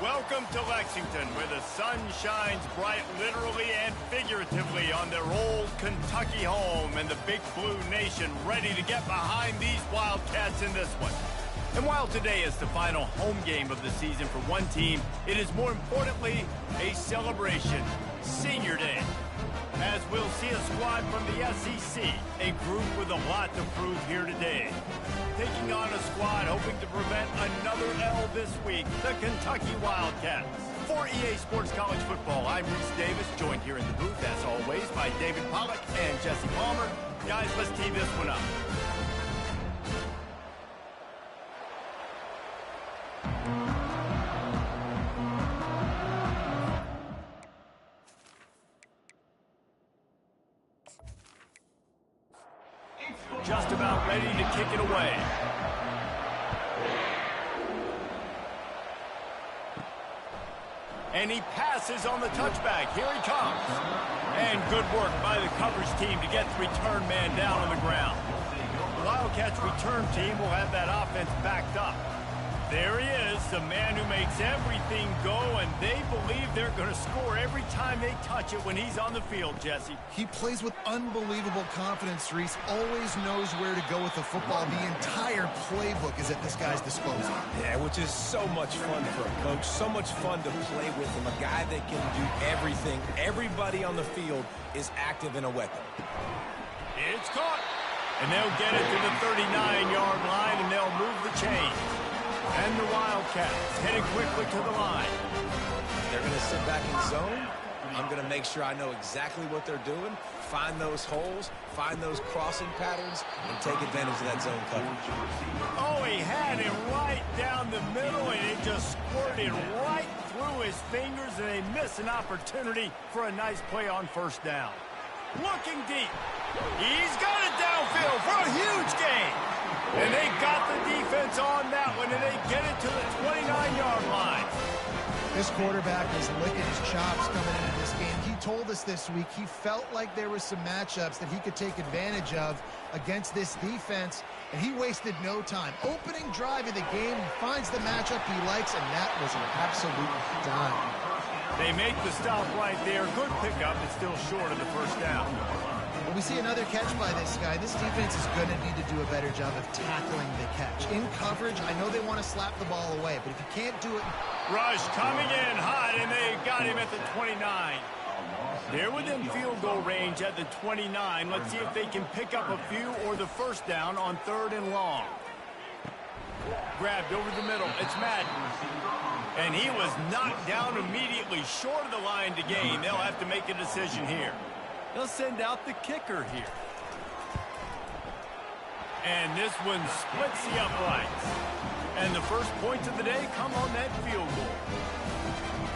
Welcome to Lexington, where the sun shines bright literally and figuratively on their old Kentucky home, and the Big Blue Nation ready to get behind these Wildcats in this one. And while today is the final home game of the season for one team, it is more importantly a celebration, Senior Day. As we'll see a squad from the SEC, a group with a lot to prove here today. Taking on a squad hoping to prevent another L this week, the Kentucky Wildcats. For EA Sports College Football, I'm Reese Davis, joined here in the booth, as always, by David Pollack and Jesse Palmer. Guys, let's tee this one up. Just about ready to kick it away. And he passes on the touchback. Here he comes. And good work by the coverage team to get the return man down on the ground. The Wildcats return team will have that offense backed up. There he is, the man who makes everything go, and they believe they're going to score every time they touch it when he's on the field, Jesse. He plays with unbelievable confidence, Reese. Always knows where to go with the football. The entire playbook is at this guy's disposal. Yeah, which is so much fun for a coach. So much fun to play with him. A guy that can do everything. Everybody on the field is active in a weapon. It's caught. And they'll get it to the 39-yard line, and they'll move the chains. And the Wildcats heading quickly to the line. They're going to sit back in zone. I'm going to make sure I know exactly what they're doing, find those holes, find those crossing patterns, and take advantage of that zone coverage. Oh, he had it right down the middle, and it just squirted right through his fingers, and they missed an opportunity for a nice play on first down. Looking deep. He's got it downfield for a huge gain. And they got the defense on that one, and they get it to the 29-yard line. This quarterback is licking his chops coming into this game. He told us this week he felt like there were some matchups that he could take advantage of against this defense, and he wasted no time. Opening drive of the game, he finds the matchup he likes, and that was an absolute dime. They make the stop right there. Good pickup, but still short of the first down. Well, we see another catch by this guy. This defense is going to need to do a better job of tackling the catch. In coverage, I know they want to slap the ball away, but if you can't do it... Rush coming in hot, and they got him at the 29. They're within field goal range at the 29. Let's see if they can pick up a few or the first down on 3rd and long. Grabbed over the middle. It's Madden. And he was knocked down immediately short of the line to gain. They'll have to make a decision here. They'll send out the kicker here. And this one splits the uprights. And the first points of the day come on that field goal.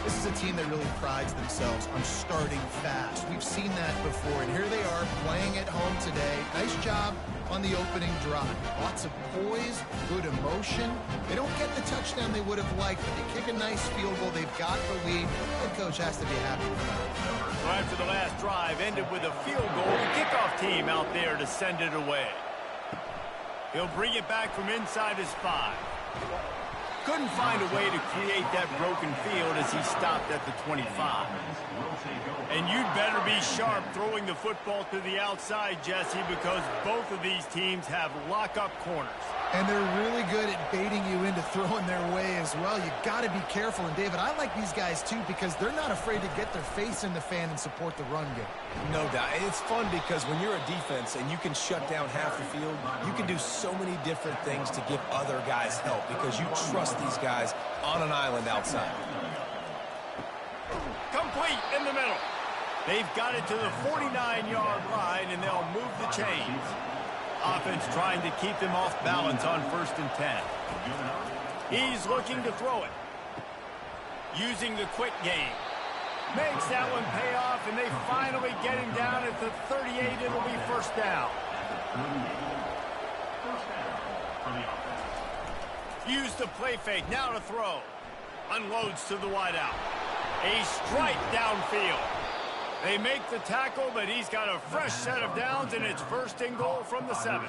This is a team that really prides themselves on starting fast. We've seen that before, and here they are playing at home today. Nice job on the opening drive. Lots of poise, good emotion. They don't get the touchdown they would have liked, but they kick a nice field goal. They've got the lead. Head coach has to be happy with that. So after the last drive ended with a field goal, the kickoff team out there to send it away. He'll bring it back from inside his 5. Couldn't find a way to create that broken field as he stopped at the 25. And you'd better be sharp throwing the football to the outside, Jesse, because both of these teams have lock-up corners. And they're really good at baiting you into throwing their way as well. You got to be careful. And, David, I like these guys, too, because they're not afraid to get their face in the fan and support the run game. No doubt. It's fun because when you're a defense and you can shut down half the field, you can do so many different things to give other guys help because you trust these guys on an island outside. Complete in the middle. They've got it to the 49-yard line, and they'll move the chains. Offense trying to keep them off balance on 1st and 10. He's looking to throw it. Using the quick game. Makes that one pay off, and they finally get him down at the 38. It'll be first down. Use the play fake. Now to throw. Unloads to the wideout. A strike downfield. They make the tackle, but he's got a fresh set of downs, and it's first and goal from the 7.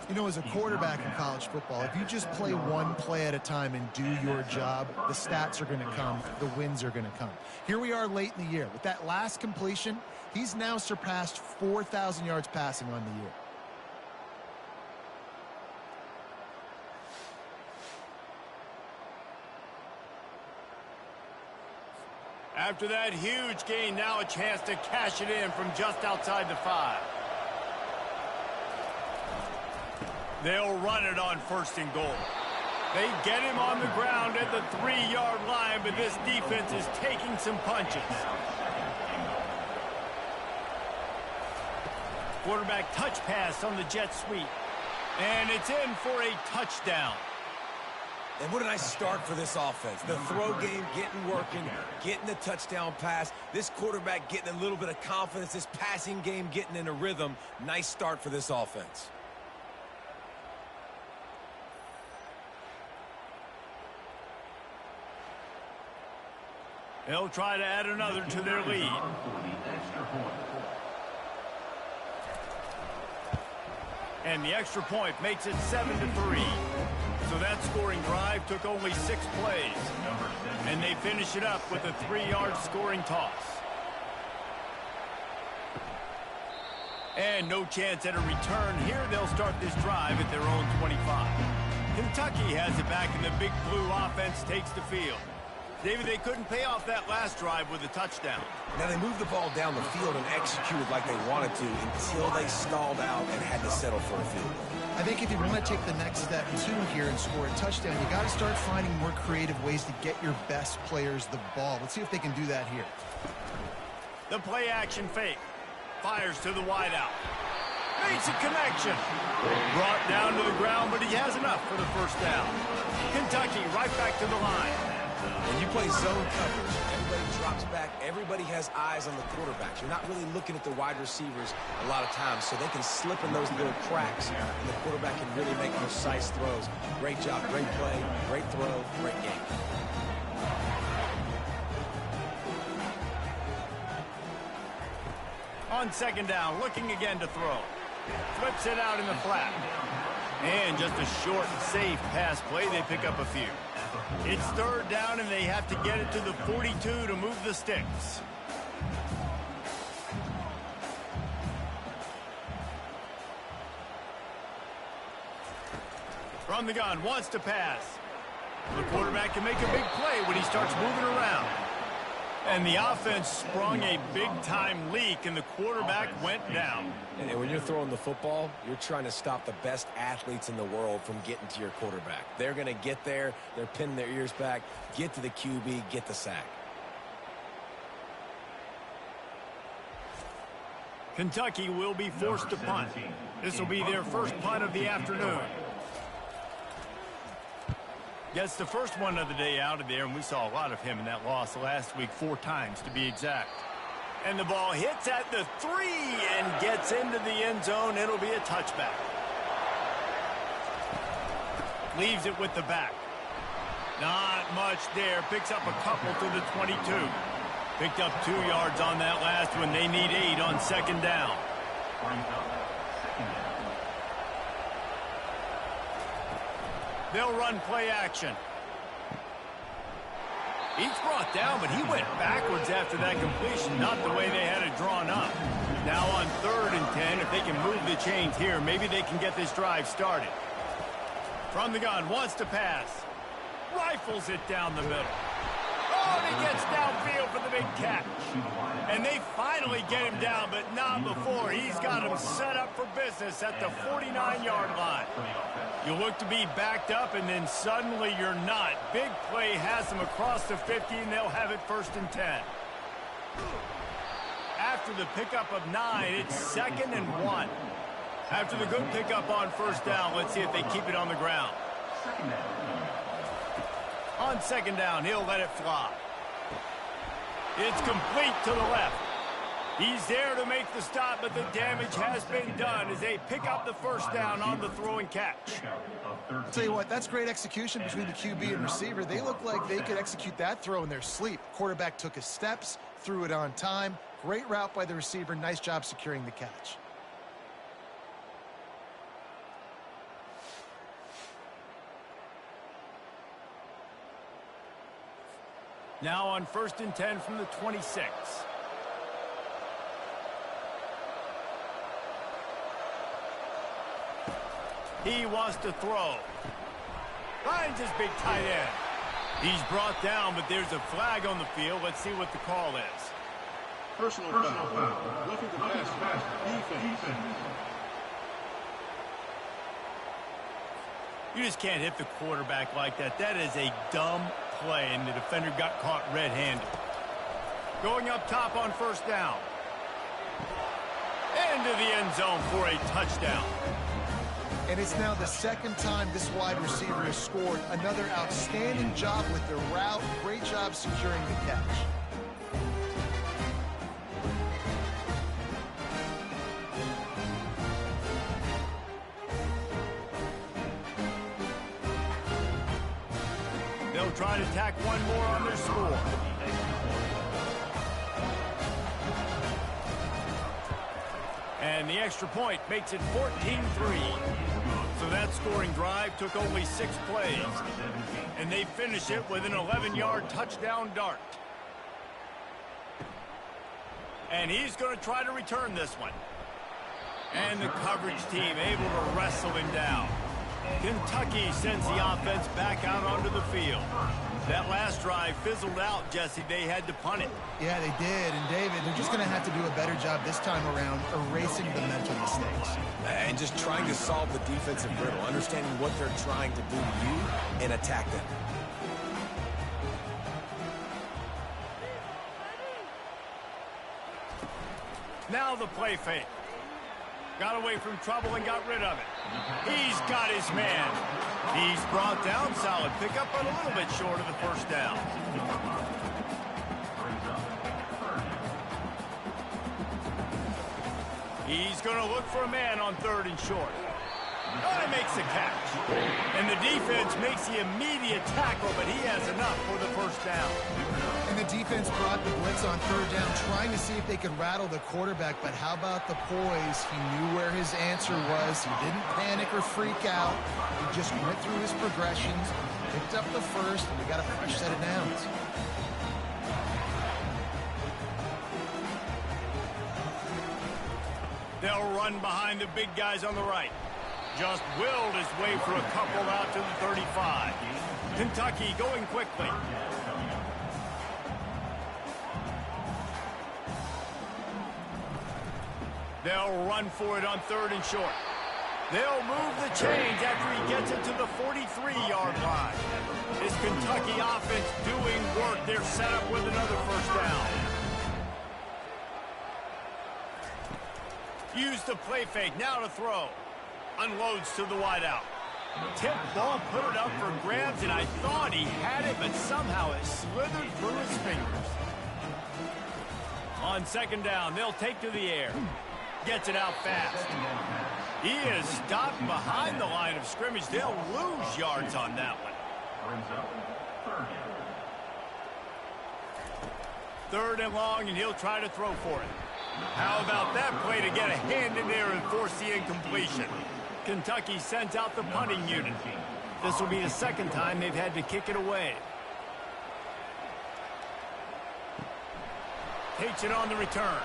You know, as a quarterback in college football, if you just play one play at a time and do your job, the stats are going to come, the wins are going to come. Here we are late in the year. With that last completion, he's now surpassed 4,000 yards passing on the year. After that huge gain, now a chance to cash it in from just outside the 5. They'll run it on first and goal. They get him on the ground at the 3-yard line, but this defense is taking some punches. Quarterback touch pass on the jet sweep. And it's in for a touchdown. And what a nice start for this offense. The throw game getting working, getting the touchdown pass. This quarterback getting a little bit of confidence. This passing game getting in a rhythm. Nice start for this offense. They'll try to add another to their lead. And the extra point makes it 7-3. So that scoring drive took only 6 plays. And they finish it up with a 3-yard scoring toss. And no chance at a return here. They'll start this drive at their own 25. Kentucky has it back, and the Big Blue offense takes the field. David, they couldn't pay off that last drive with a touchdown. Now, they moved the ball down the field and executed like they wanted to until they stalled out and had to settle for a field goal. I think if you want to take the next step, too, here and score a touchdown, you got to start finding more creative ways to get your best players the ball. Let's see if they can do that here. The play-action fake. Fires to the wideout. Makes a connection. Brought down to the ground, but he has enough for the first down. Kentucky right back to the line. When you play zone coverage, everybody drops back. Everybody has eyes on the quarterback. You're not really looking at the wide receivers a lot of times, so they can slip in those little cracks, and the quarterback can really make precise throws. Great job, great play, great throw, great game. On second down, looking again to throw. Flips it out in the flat. And just a short, safe pass play. They pick up a few. It's third down, and they have to get it to the 42 to move the sticks. From the gun, wants to pass. The quarterback can make a big play when he starts moving around. And the offense sprung a big-time leak, and the quarterback went down. And when you're throwing the football, you're trying to stop the best athletes in the world from getting to your quarterback. They're going to get there. They're pinning their ears back, get to the QB, get the sack. Kentucky will be forced to punt. This will be their first punt of the afternoon. Gets the first one of the day out of there, and we saw a lot of him in that loss last week, 4 times to be exact. And the ball hits at the 3 and gets into the end zone. It'll be a touchback. Leaves it with the back. Not much there. Picks up a couple to the 22. Picked up 2 yards on that last one. They need 8 on second down. They'll run play action. He's brought down, but he went backwards after that completion, not the way they had it drawn up. Now on 3rd and 10, if they can move the chains here, maybe they can get this drive started. From the gun, wants to pass. Rifles it down the middle. Oh, and he gets downfield for the big catch. And they finally get him down, but not before. He's got him set up for business at the 49-yard line. You look to be backed up, and then suddenly you're not. Big play has them across the 50, and they'll have it 1st and 10. After the pickup of 9, it's 2nd and 1. After the good pickup on 1st down, let's see if they keep it on the ground. On 2nd down, he'll let it fly. It's complete to the left. He's there to make the stop, but the damage has been done as they pick up the 1st down on the throw and catch. I'll tell you what, that's great execution between the QB and receiver. They look like they could execute that throw in their sleep. Quarterback took his steps, threw it on time. Great route by the receiver. Nice job securing the catch. Now on 1st and 10 from the 26. He wants to throw. Finds his big tight end. He's brought down, but there's a flag on the field. Let's see what the call is. Personal foul. Roughing the passer. Defense. You just can't hit the quarterback like that. That is a dumb play, and the defender got caught red-handed. Going up top on 1st down. Into the end zone for a touchdown. And it's now the 2nd time this wide receiver has scored. Another outstanding job with the route. Great job securing the catch. They'll try to tack one more on their score. And the extra point makes it 14-3. So that scoring drive took only 6 plays. And they finish it with an 11-yard touchdown dart. And he's going to try to return this one. And the coverage team able to wrestle him down. Kentucky sends the offense back out onto the field. That last drive fizzled out, Jesse. They had to punt it. Yeah, they did. And, David, they're just going to have to do a better job this time around erasing the mental mistakes. And just trying to solve the defensive riddle, understanding what they're trying to do to you and attack them. Now the play fake. Got away from trouble and got rid of it. He's got his man. He's brought down. Solid pickup, but a little bit short of the 1st down. He's going to look for a man on 3rd and short. Oh, he makes the catch. And the defense makes the immediate tackle, but he has enough for the 1st down. And the defense brought the blitz on 3rd down, trying to see if they could rattle the quarterback. But how about the poise? He knew where his answer was. He didn't panic or freak out. He just went through his progressions, picked up the 1st, and we got a fresh set of downs. They'll run behind the big guys on the right. Just willed his way for a couple out to the 35. Kentucky going quickly. They'll run for it on 3rd and short. They'll move the chains after he gets it to the 43-yard line. Is Kentucky offense doing work? They're set up with another 1st down. Use the play fake, now to throw. Unloads to the wideout. Tip ball, put it up for grabs, and I thought he had it, but somehow it slithered through his fingers. On 2nd down, they'll take to the air. Gets it out fast. He is stopped behind the line of scrimmage. They'll lose yards on that one. 3rd and long, and he'll try to throw for it. How about that play to get a hand in there and force the incompletion? Kentucky sends out the punting unit. This will be the 2nd time they've had to kick it away. Takes it on the return.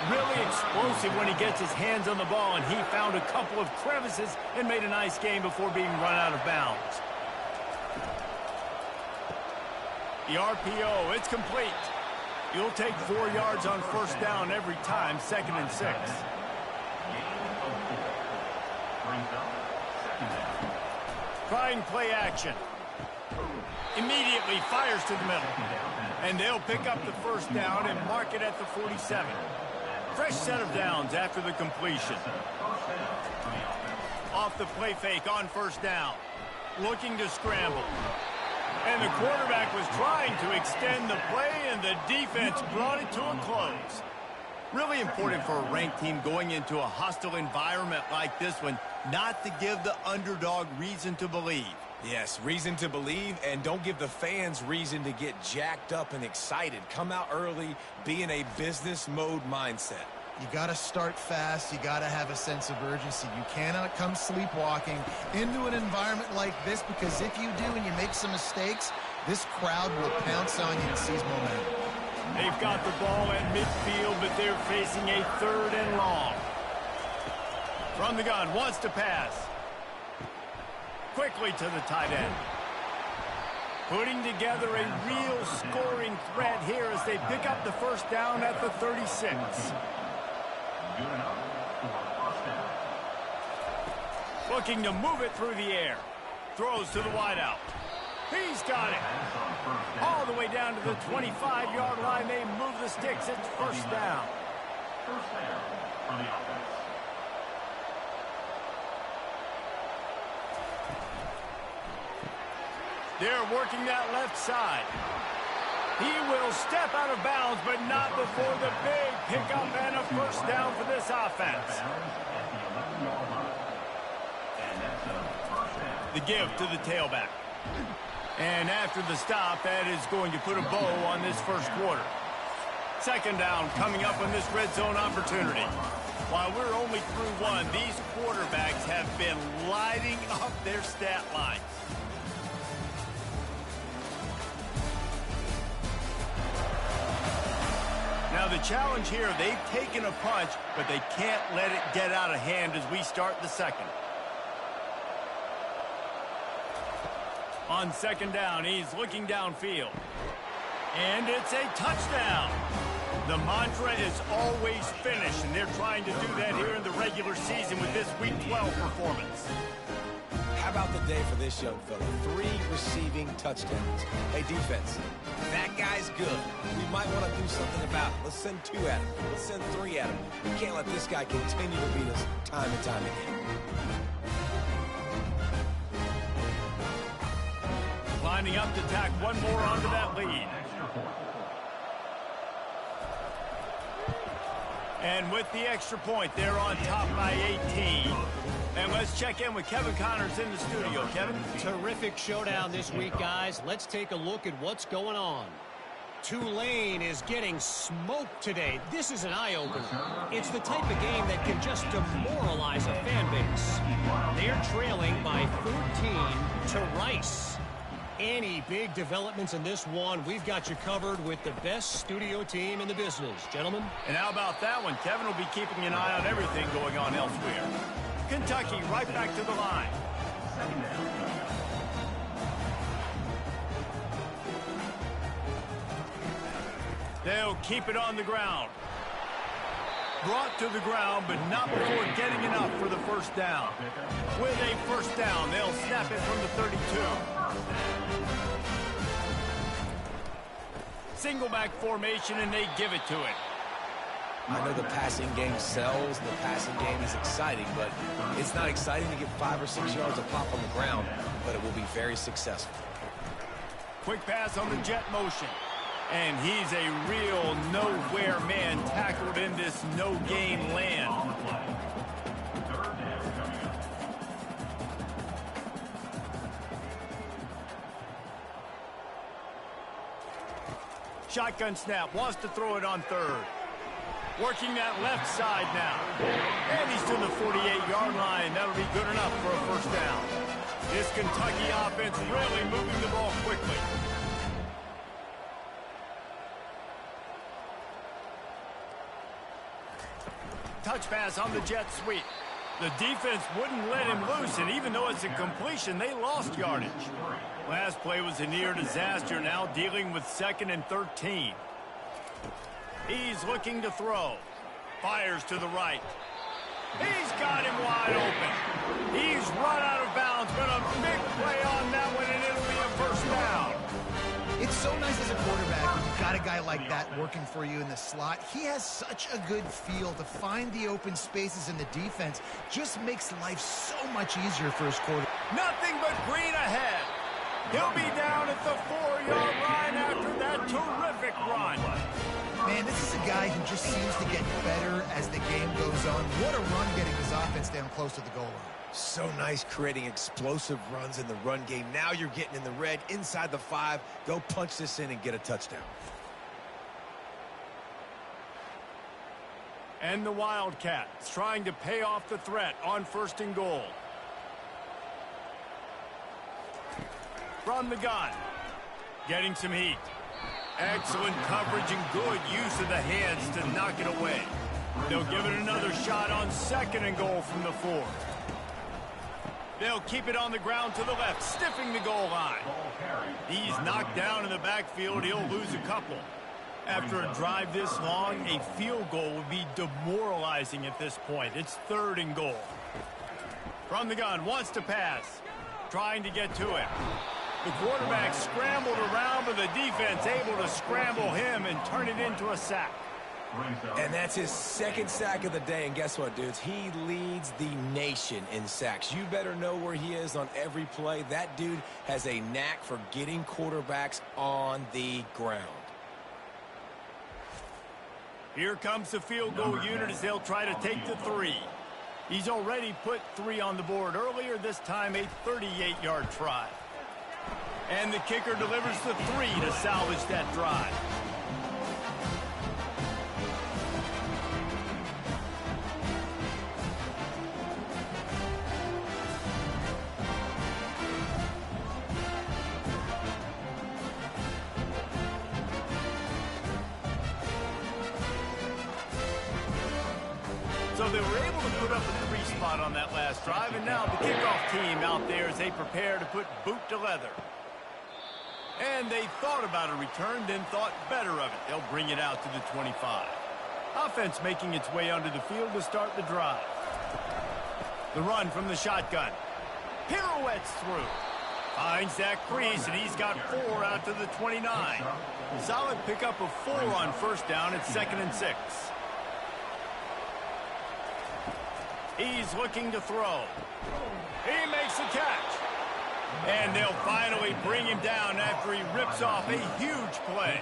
Really explosive when he gets his hands on the ball, and he found a couple of crevices and made a nice game before being run out of bounds. The RPO, it's complete. You'll take 4 yards on 1st down every time, 2nd and 6. Trying play action. Immediately fires to the middle. And they'll pick up the 1st down and mark it at the 47. Fresh set of downs after the completion. Off the play fake on 1st down. Looking to scramble. And the quarterback was trying to extend the play, and the defense brought it to a close. Really important for a ranked team going into a hostile environment like this one, not to give the underdog reason to believe. Yes, reason to believe, and don't give the fans reason to get jacked up and excited. Come out early, be in a business mode mindset. You got to start fast. You got to have a sense of urgency. You cannot come sleepwalking into an environment like this, because if you do and you make some mistakes, this crowd will pounce on you and seize momentum. They've got the ball at midfield, but they're facing a 3rd and long. From the gun, wants to pass. Quickly to the tight end. Putting together a real scoring threat here as they pick up the first down at the 36. Looking to move it through the air. Throws to the wideout. He's got it. All the way down to the 25-yard line. They move the sticks. It's first down. First down for the offense. They're working that left side. He will step out of bounds, but not before the big pickup and a first down for this offense. The give to the tailback. And after the stop, that is going to put a bow on this first quarter. Second down coming up on this red zone opportunity. While we're only through one, these quarterbacks have been lighting up their stat lines. Now the challenge here, they've taken a punch, but they can't let it get out of hand as we start the second. On second down, he's looking downfield. And it's a touchdown. The mantra is always finish, and they're trying to do that here in the regular season with this Week 12 performance. How about the day for this young fella? 3 receiving touchdowns. Hey, defense, that guy's good. We might want to do something about it. Let's send 2 at him. Let's send 3 at him. We can't let this guy continue to beat us time and time again. Lining up to tack one more onto that lead. And with the extra point, they're on top by 18. And let's check in with Kevin Connors in the studio. Kevin? Terrific showdown this week, guys. Let's take a look at what's going on. Tulane is getting smoked today. This is an eye-opener. It's the type of game that can just demoralize a fan base. They're trailing by 14 to Rice. Any big developments in this one, we've got you covered with the best studio team in the business. Gentlemen? And how about that one? Kevin will be keeping an eye on everything going on elsewhere. Kentucky right back to the line. They'll keep it on the ground. Brought to the ground, but not before getting enough for the first down. With a first down, they'll snap it from the 32. Single back formation, and they give it to it. I know the passing game sells, the passing game is exciting, but it's not exciting to get 5 or 6 yards a pop on the ground, but it will be very successful. Quick pass on the jet motion. And he's a real nowhere man tackled in this no-gain land. Shotgun snap, wants to throw it on third. Working that left side now. And he's to the 48-yard line. That'll be good enough for a first down. This Kentucky offense really moving the ball quickly. Touch pass on the jet sweep. The defense wouldn't let him loose, and even though it's a completion, they lost yardage. Last play was a near disaster, now dealing with 2nd and 13. He's looking to throw. Fires to the right. He's got him wide open. He's run out of bounds, but a big play on that one, and it'll be a first down. It's so nice as a quarterback when you've got a guy like that working for you in the slot. He has such a good feel to find the open spaces in the defense. Just makes life so much easier for his quarterback. Nothing but green ahead. He'll be down at the 4-yard line after that terrific run. Man, this is a guy who just seems to get better as the game goes on. What a run getting his offense defense down close to the goal line. So nice creating explosive runs in the run game. Now you're getting in the red, inside the 5. Go punch this in and get a touchdown. And the Wildcats trying to pay off the threat on 1st and goal. From the gun. Getting some heat. Excellent coverage and good use of the hands to knock it away. They'll give it another shot on 2nd and goal from the 4. They'll keep it on the ground to the left, stiffing the goal line. He's knocked down in the backfield. He'll lose a couple. After a drive this long, a field goal would be demoralizing at this point. It's 3rd and goal. From the gun, wants to pass. Trying to get to him. The quarterback scrambled around, but the defense able to scramble him and turn it into a sack. And that's his 2nd sack of the day. And guess what, dudes? He leads the nation in sacks. You better know where he is on every play. That dude has a knack for getting quarterbacks on the ground. Here comes the field goal unit as they'll try to take the 3. He's already put 3 on the board earlier, this time a 38-yard try. And the kicker delivers the 3 to salvage that drive. So they were able to put up a 3 spot on that last drive, and now the kickoff team out there as they prepare to put boot to leather. And they thought about a return, then thought better of it. They'll bring it out to the 25. Offense making its way onto the field to start the drive. The run from the shotgun. Pirouettes through. Finds that crease, and he's got 4 out to the 29. Solid pickup of 4 on 1st down at 2nd and 6. He's looking to throw. He makes the catch. And they'll finally bring him down after he rips off a huge play.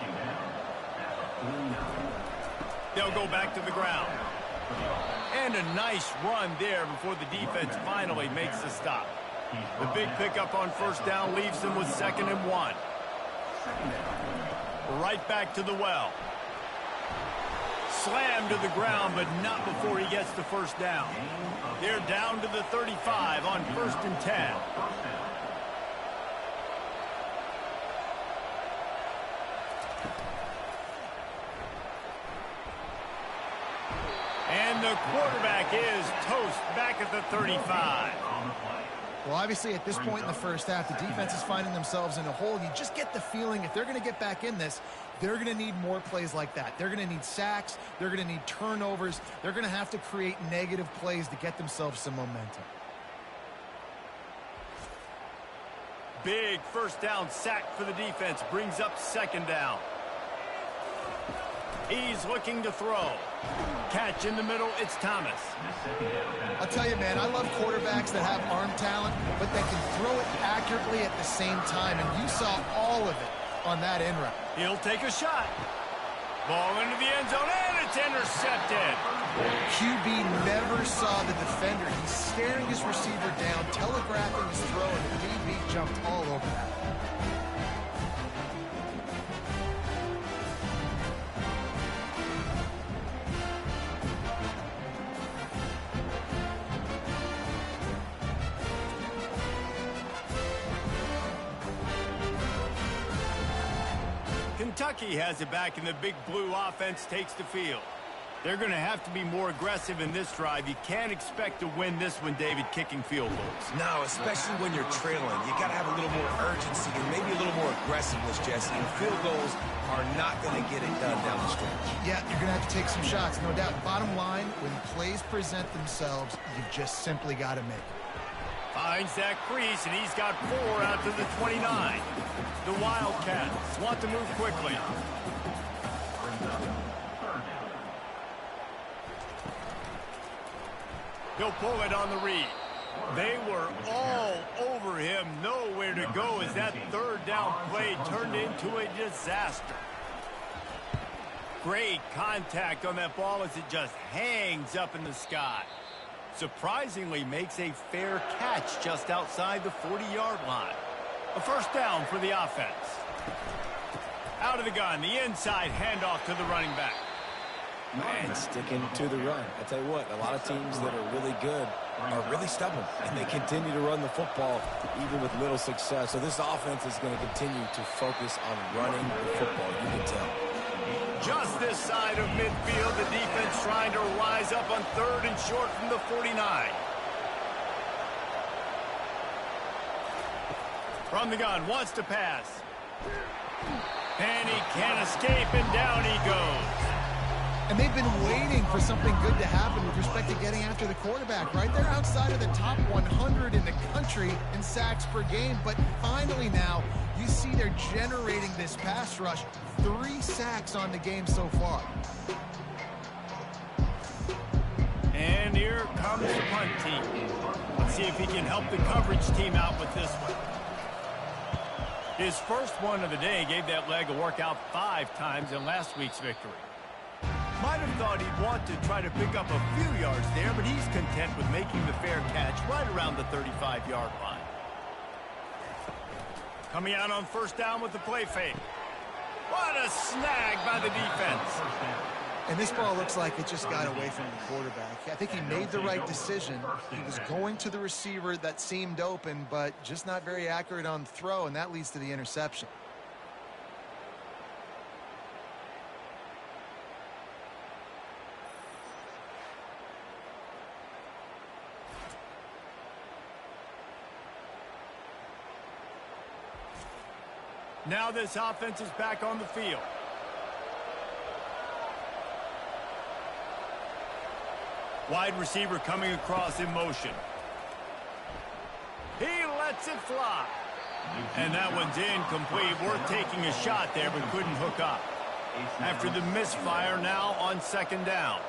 They'll go back to the ground. And a nice run there before the defense finally makes the stop. The big pickup on 1st down leaves them with 2nd and 1. Right back to the well. Slammed to the ground, but not before he gets the 1st down. They're down to the 35 on 1st and 10. And the quarterback is toast back at the 35. Well, obviously, at this point in the 1st half, the defense is finding themselves in a hole. You just get the feeling if they're going to get back in this, they're going to need more plays like that. They're going to need sacks. They're going to need turnovers. They're going to have to create negative plays to get themselves some momentum. Big 1st down sack for the defense. Brings up 2nd down. He's looking to throw. Catch in the middle, it's Thomas. I'll tell you, man, I love quarterbacks that have arm talent, but they can throw it accurately at the same time, and you saw all of it on that end route. He'll take a shot. Ball into the end zone, and it's intercepted. QB never saw the defender. He's staring his receiver down, telegraphing his throw, and the DB jumped all over that. Kentucky has it back, and the big blue offense takes the field. They're going to have to be more aggressive in this drive. You can't expect to win this one, David, kicking field goals. No, especially when you're trailing. You got to have a little more urgency and maybe a little more aggressiveness, Jesse. And field goals are not going to get it done down the stretch. Yeah, you're going to have to take some shots, no doubt. Bottom line, when plays present themselves, you've just simply got to make it. Finds that crease, and he's got 4 out to the 29. The Wildcats want to move quickly. He'll pull it on the read. They were all over him. Nowhere to go as that 3rd down play turned into a disaster. Great contact on that ball as it just hangs up in the sky. surprisingly makes a fair catch just outside the 40-yard line. A first down for the offense. Out of the gun, the inside handoff to the running back. And sticking to the run. I tell you what, a lot of teams that are really good are really stubborn, and they continue to run the football even with little success. So this offense is going to continue to focus on running the football, you can tell. Just this side of midfield, the defense trying to rise up on 3rd and short from the 49. From the gun, wants to pass. And he can't escape, and down he goes. And they've been waiting for something good to happen with respect to getting after the quarterback, right? They're outside of the top 100 in the country in sacks per game, but finally now you see they're generating this pass rush. 3 sacks on the game so far. And here comes the punt team. Let's see if he can help the coverage team out with this one. His first one of the day gave that leg a workout 5 times in last week's victory. Might have thought he'd want to try to pick up a few yards there, but he's content with making the fair catch right around the 35-yard line. Coming out on first down with the play fake. What a snag by the defense. And this ball looks like it just got away from the quarterback. I think he made the right decision. He was going to the receiver that seemed open, but just not very accurate on the throw, and that leads to the interception. Now this offense is back on the field. Wide receiver coming across in motion. He lets it fly. And that one's incomplete. Worth taking a shot there, but couldn't hook up. After the misfire, now on 2nd down.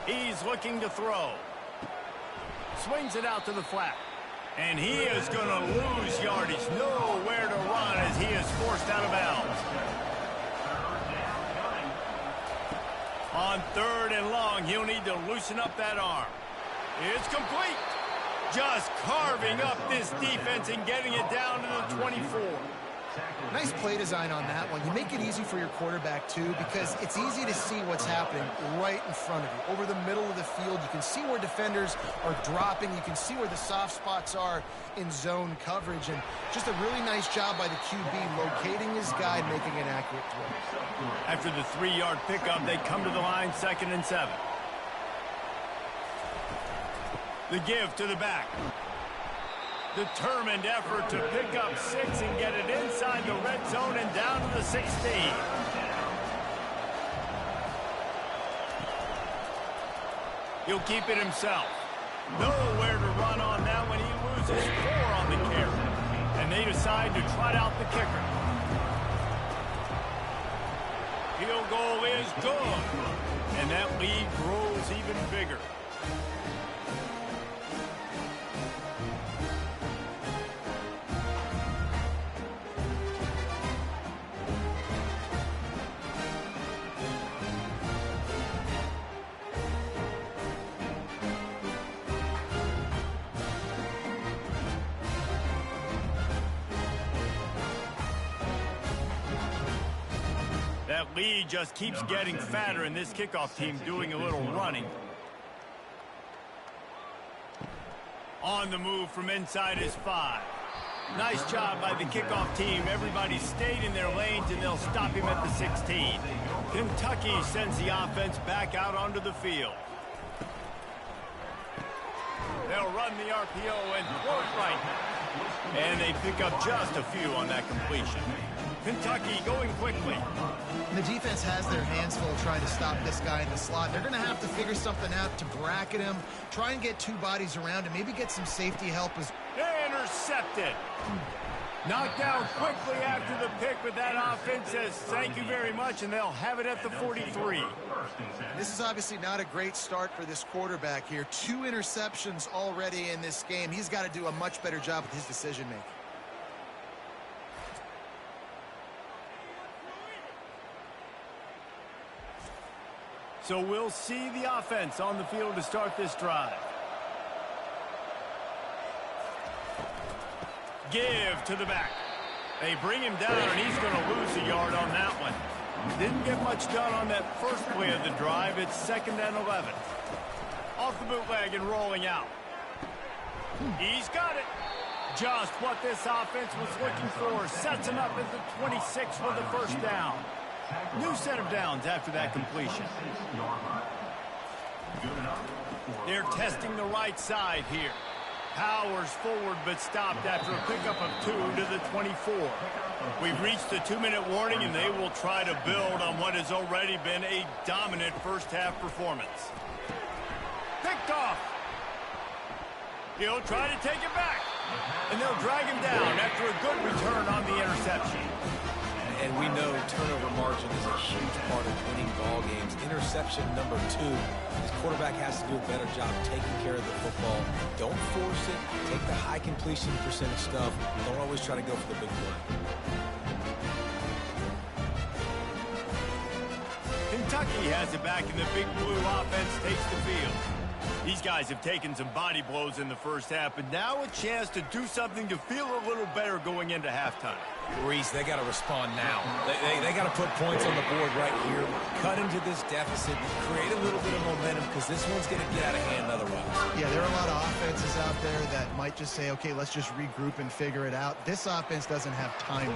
He's looking to throw. Swings it out to the flat. And he is going to lose yardage. Nowhere to run as he is forced out of bounds. On 3rd and long, he'll need to loosen up that arm. It's complete. Just carving up this defense and getting it down to the 24. Nice play design on that one. You make it easy for your quarterback, too, because it's easy to see what's happening right in front of you. Over the middle of the field, you can see where defenders are dropping. You can see where the soft spots are in zone coverage. And just a really nice job by the QB locating his guy, making an accurate throw. After the 3-yard pickup, they come to the line, 2nd and 7. The give to the back. Determined effort to pick up 6 and get it inside the red zone and down to the 16. He'll keep it himself. Nowhere to run on that when he loses 4 on the carry. And they decide to trot out the kicker. Field goal is good. And that lead grows even bigger. That lead just keeps getting fatter, and this kickoff team doing a little running. On the move from inside his 5. Nice job by the kickoff team. Everybody stayed in their lanes, and they'll stop him at the 16. Kentucky sends the offense back out onto the field. They'll run the RPO and throw it right. And they pick up just a few on that completion. Kentucky going quickly. The defense has their hands full trying to stop this guy in the slot. They're going to have to figure something out to bracket him, try and get 2 bodies around him, maybe get some safety help. Intercepted. Knocked down quickly after the pick, but that offense says thank you very much, and they'll have it at the 43. This is obviously not a great start for this quarterback here. 2 interceptions already in this game. He's got to do a much better job with his decision-making. So we'll see the offense on the field to start this drive. Give to the back. They bring him down, and he's going to lose a yard on that one. Didn't get much done on that first play of the drive. It's 2nd and 11. Off the bootleg and rolling out. He's got it. Just what this offense was looking for. Sets him up at the 26 for the first down. New set of downs after that completion. They're testing the right side here. Powers forward but stopped after a pickup of 2 to the 24. We've reached the 2-minute warning, and they will try to build on what has already been a dominant first-half performance. Picked off. He'll try to take it back, and they'll drag him down after a good return on the interception. And we know turnover margin is a huge part of winning ball games. Interception number 2. His quarterback has to do a better job taking care of the football. Don't force it. Take the high completion percentage stuff. Don't always try to go for the big play. Kentucky has it back, and the Big Blue offense takes the field. These guys have taken some body blows in the first half, but now a chance to do something to feel a little better going into halftime. Reese, they got to respond now. They got to put points on the board right here, cut into this deficit, create a little bit of momentum, because this one's going to get out of hand otherwise. Yeah, there are a lot of offenses out there that might just say, okay, let's just regroup and figure it out. This offense doesn't have time.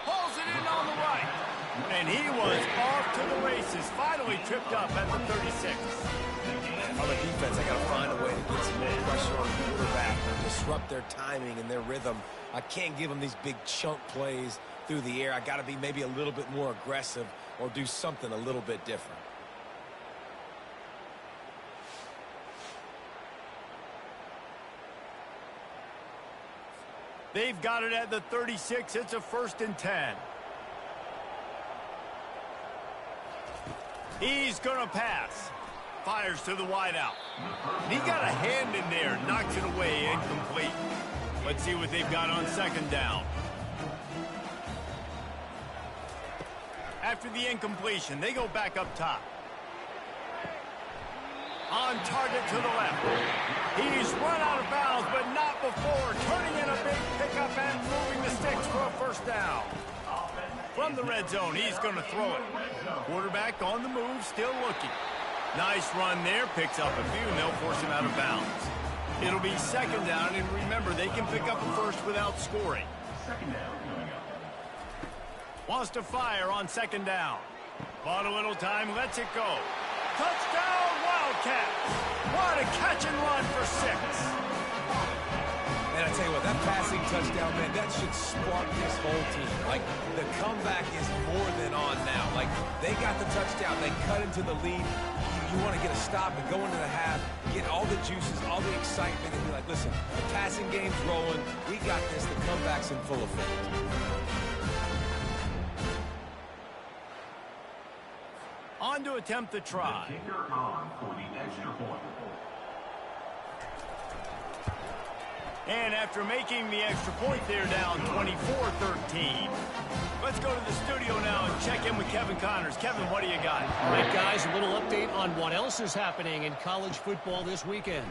Pulls it in on the right, and he was off to the races, finally tripped up at the 36. On the defense, I got to find a way to get some more pressure on the quarterback and disrupt their timing and their rhythm. I can't give them these big chunk plays through the air. I got to be maybe a little bit more aggressive or do something a little bit different. They've got it at the 36. It's a 1st and 10. He's going to pass. Fires to the wideout. He got a hand in there, knocks it away, incomplete. Let's see what they've got on 2nd down. After the incompletion, they go back up top. On target to the left. He's run out of bounds, but not before. Turning in a big pickup and moving the sticks for a 1st down. From the red zone, he's going to throw it. Quarterback on the move, still looking. Nice run there, picks up a few, and they'll force him out of bounds. It'll be 2nd down, and remember, they can pick up a first without scoring. 2nd down coming up. Wants to fire on 2nd down. Bought a little time, lets it go. Touchdown, Wildcats! What a catch and run for 6. And I tell you what, that passing touchdown, man, that should spark this whole team. Like, the comeback is more than on now. Like, they got the touchdown. They cut into the lead. You want to get a stop and go into the half, get all the juices, all the excitement, and be like, listen, the passing game's rolling. We got this. The comeback's in full effect. On to attempt the try. The kicker on for the extra point. And after making the extra point, they're down 24-13. Let's go to the studio now and check in with Kevin Connors. Kevin, what do you got? All right, guys, a little update on what else is happening in college football this weekend.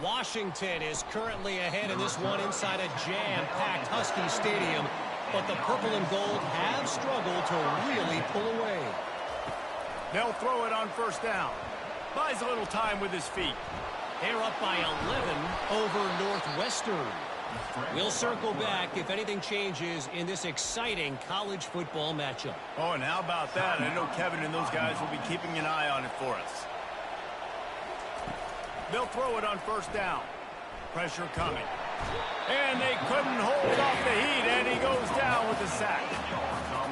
Washington is currently ahead in this one inside a jam-packed Husky Stadium, but the purple and gold have struggled to really pull away. They'll throw it on 1st down. Buys a little time with his feet. They're up by 11 over Northwestern. We'll circle back if anything changes in this exciting college football matchup. Oh, and how about that? I know Kevin and those guys will be keeping an eye on it for us. They'll throw it on 1st down. Pressure coming. And they couldn't hold off the heat, and he goes down with the sack.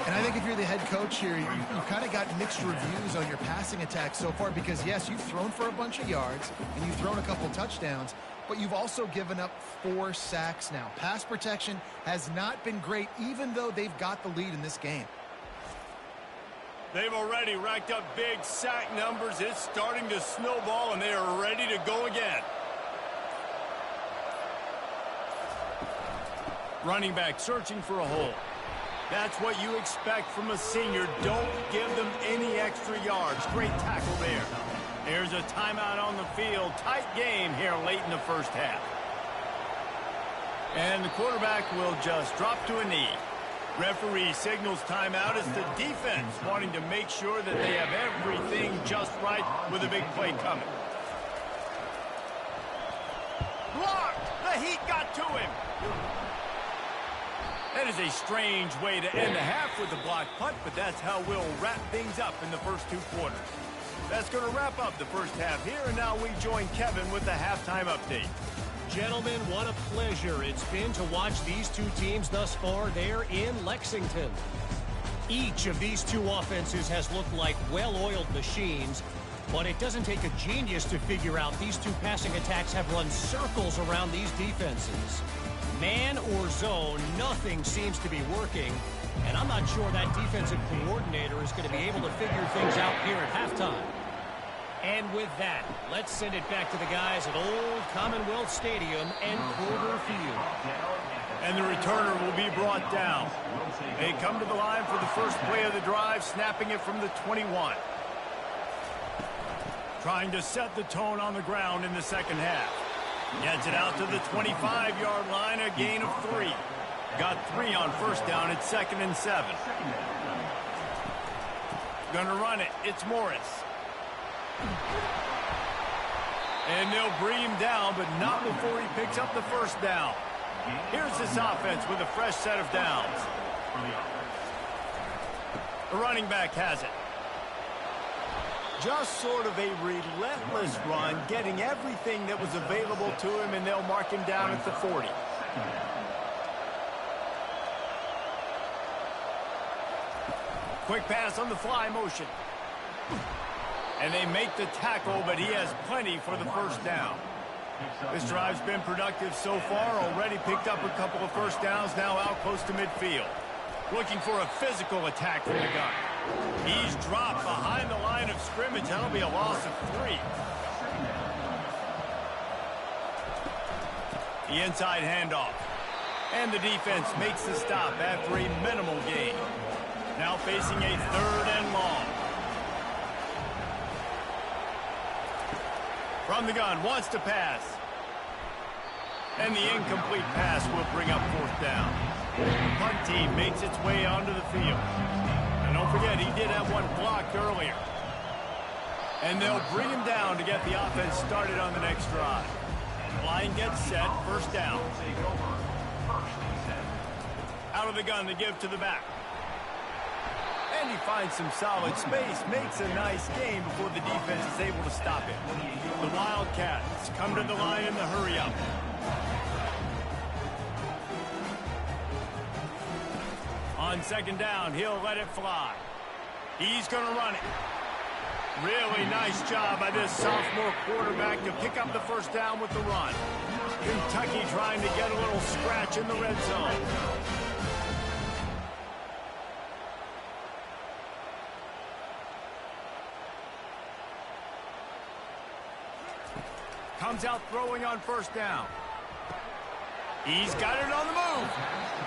And I think if you're the head coach here, you kind of got mixed reviews on your passing attack so far because, yes, you've thrown for a bunch of yards and you've thrown a couple touchdowns, but you've also given up 4 sacks now. Pass protection has not been great, even though they've got the lead in this game. They've already racked up big sack numbers. It's starting to snowball, and they are ready to go again. Running back searching for a hole. That's what you expect from a senior. Don't give them any extra yards. Great tackle there. Here's a timeout on the field. Tight game here late in the first half. And the quarterback will just drop to a knee. Referee signals timeout as the defense wanting to make sure that they have everything just right with a big play coming. Blocked! The heat got to him. That is a strange way to end the half with a blocked punt, but that's how we'll wrap things up in the first two quarters. That's going to wrap up the first half here, and now we join Kevin with the halftime update. Gentlemen, what a pleasure it's been to watch these two teams thus far there in Lexington. Each of these two offenses has looked like well-oiled machines, but it doesn't take a genius to figure out these two passing attacks have run circles around these defenses. Man or zone, nothing seems to be working, and I'm not sure that defensive coordinator is going to be able to figure things out here at halftime. And with that, let's send it back to the guys at Old Commonwealth Stadium and Kroger Field. And the returner will be brought down. They come to the line for the first play of the drive, snapping it from the 21. Trying to set the tone on the ground in the second half. Gets it out to the 25-yard line, a gain of 3. Got 3 on first down at 2nd and 7. Gonna run it. It's Morris. And they'll bring him down, but not before he picks up the first down. Here's this offense with a fresh set of downs. The running back has it. Just sort of a relentless run, getting everything that was available to him, and they'll mark him down at the 40. Quick pass on the fly motion. And they make the tackle, but he has plenty for the first down. This drive's been productive so far. Already picked up a couple of first downs, now out close to midfield. Looking for a physical attack from the gun. He's dropped behind the line of scrimmage. That'll be a loss of 3. The inside handoff. And the defense makes the stop after a minimal gain. Now facing a 3rd and long. From the gun, wants to pass. And the incomplete pass will bring up 4th down. The punt team makes its way onto the field. And don't forget, he did have one blocked earlier. And they'll bring him down to get the offense started on the next drive. Line gets set, first down. Out of the gun to give to the back. And he finds some solid space, makes a nice game before the defense is able to stop it. The Wildcats come to the line in the hurry-up. On 2nd down, he'll let it fly. He's going to run it. Really nice job by this sophomore quarterback to pick up the first down with the run. Kentucky trying to get a little scratch in the red zone. Comes out throwing on first down. He's got it on the move.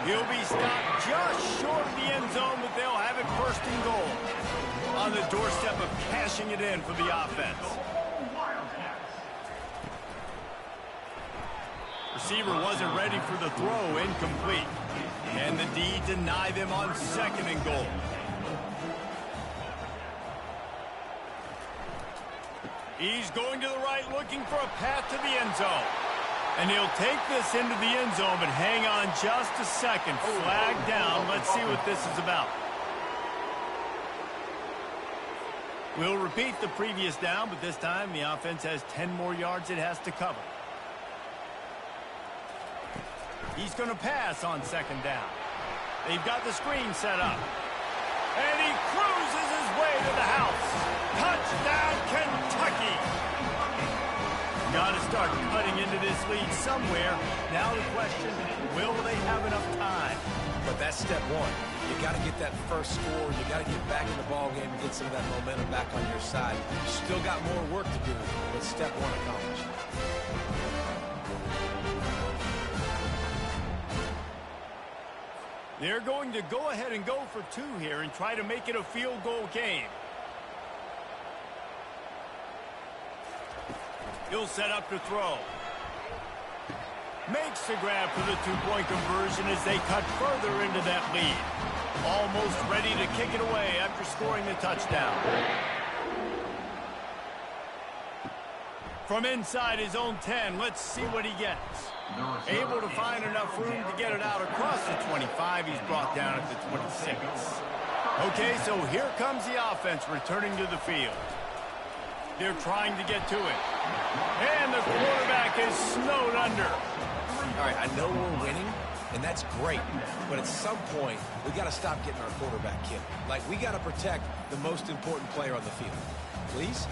He'll be stopped just short of the end zone, but they'll have it 1st and goal. On the doorstep of cashing it in for the offense. Receiver wasn't ready for the throw, incomplete. And the D deny them on 2nd and goal. He's going to the right, looking for a path to the end zone. And he'll take this into the end zone, but hang on just a second. Flag down. Let's see what this is about. We'll repeat the previous down, but this time the offense has 10 more yards it has to cover. He's going to pass on 2nd down. They've got the screen set up. And he cruises his way to the house. Touchdown, Kentucky! Got to start cutting into this lead somewhere. Now the question, will they have enough time? But that's step 1. You got to get that first score. You got to get back in the ball game and get some of that momentum back on your side. You still got more work to do, but step 1 accomplished. They're going to go ahead and go for 2 here and try to make it a field goal game. He'll set up to throw. Makes the grab for the 2-point conversion as they cut further into that lead. Almost ready to kick it away after scoring the touchdown. From inside his own 10, let's see what he gets. Able to find enough room to get it out across the 25. He's brought down at the 26. Okay, so here comes the offense returning to the field. They're trying to get to it. And the quarterback is snowed under. All right, I know we're winning, and that's great. But at some point, we got to stop getting our quarterback killed. Like, we got to protect the most important player on the field. Please?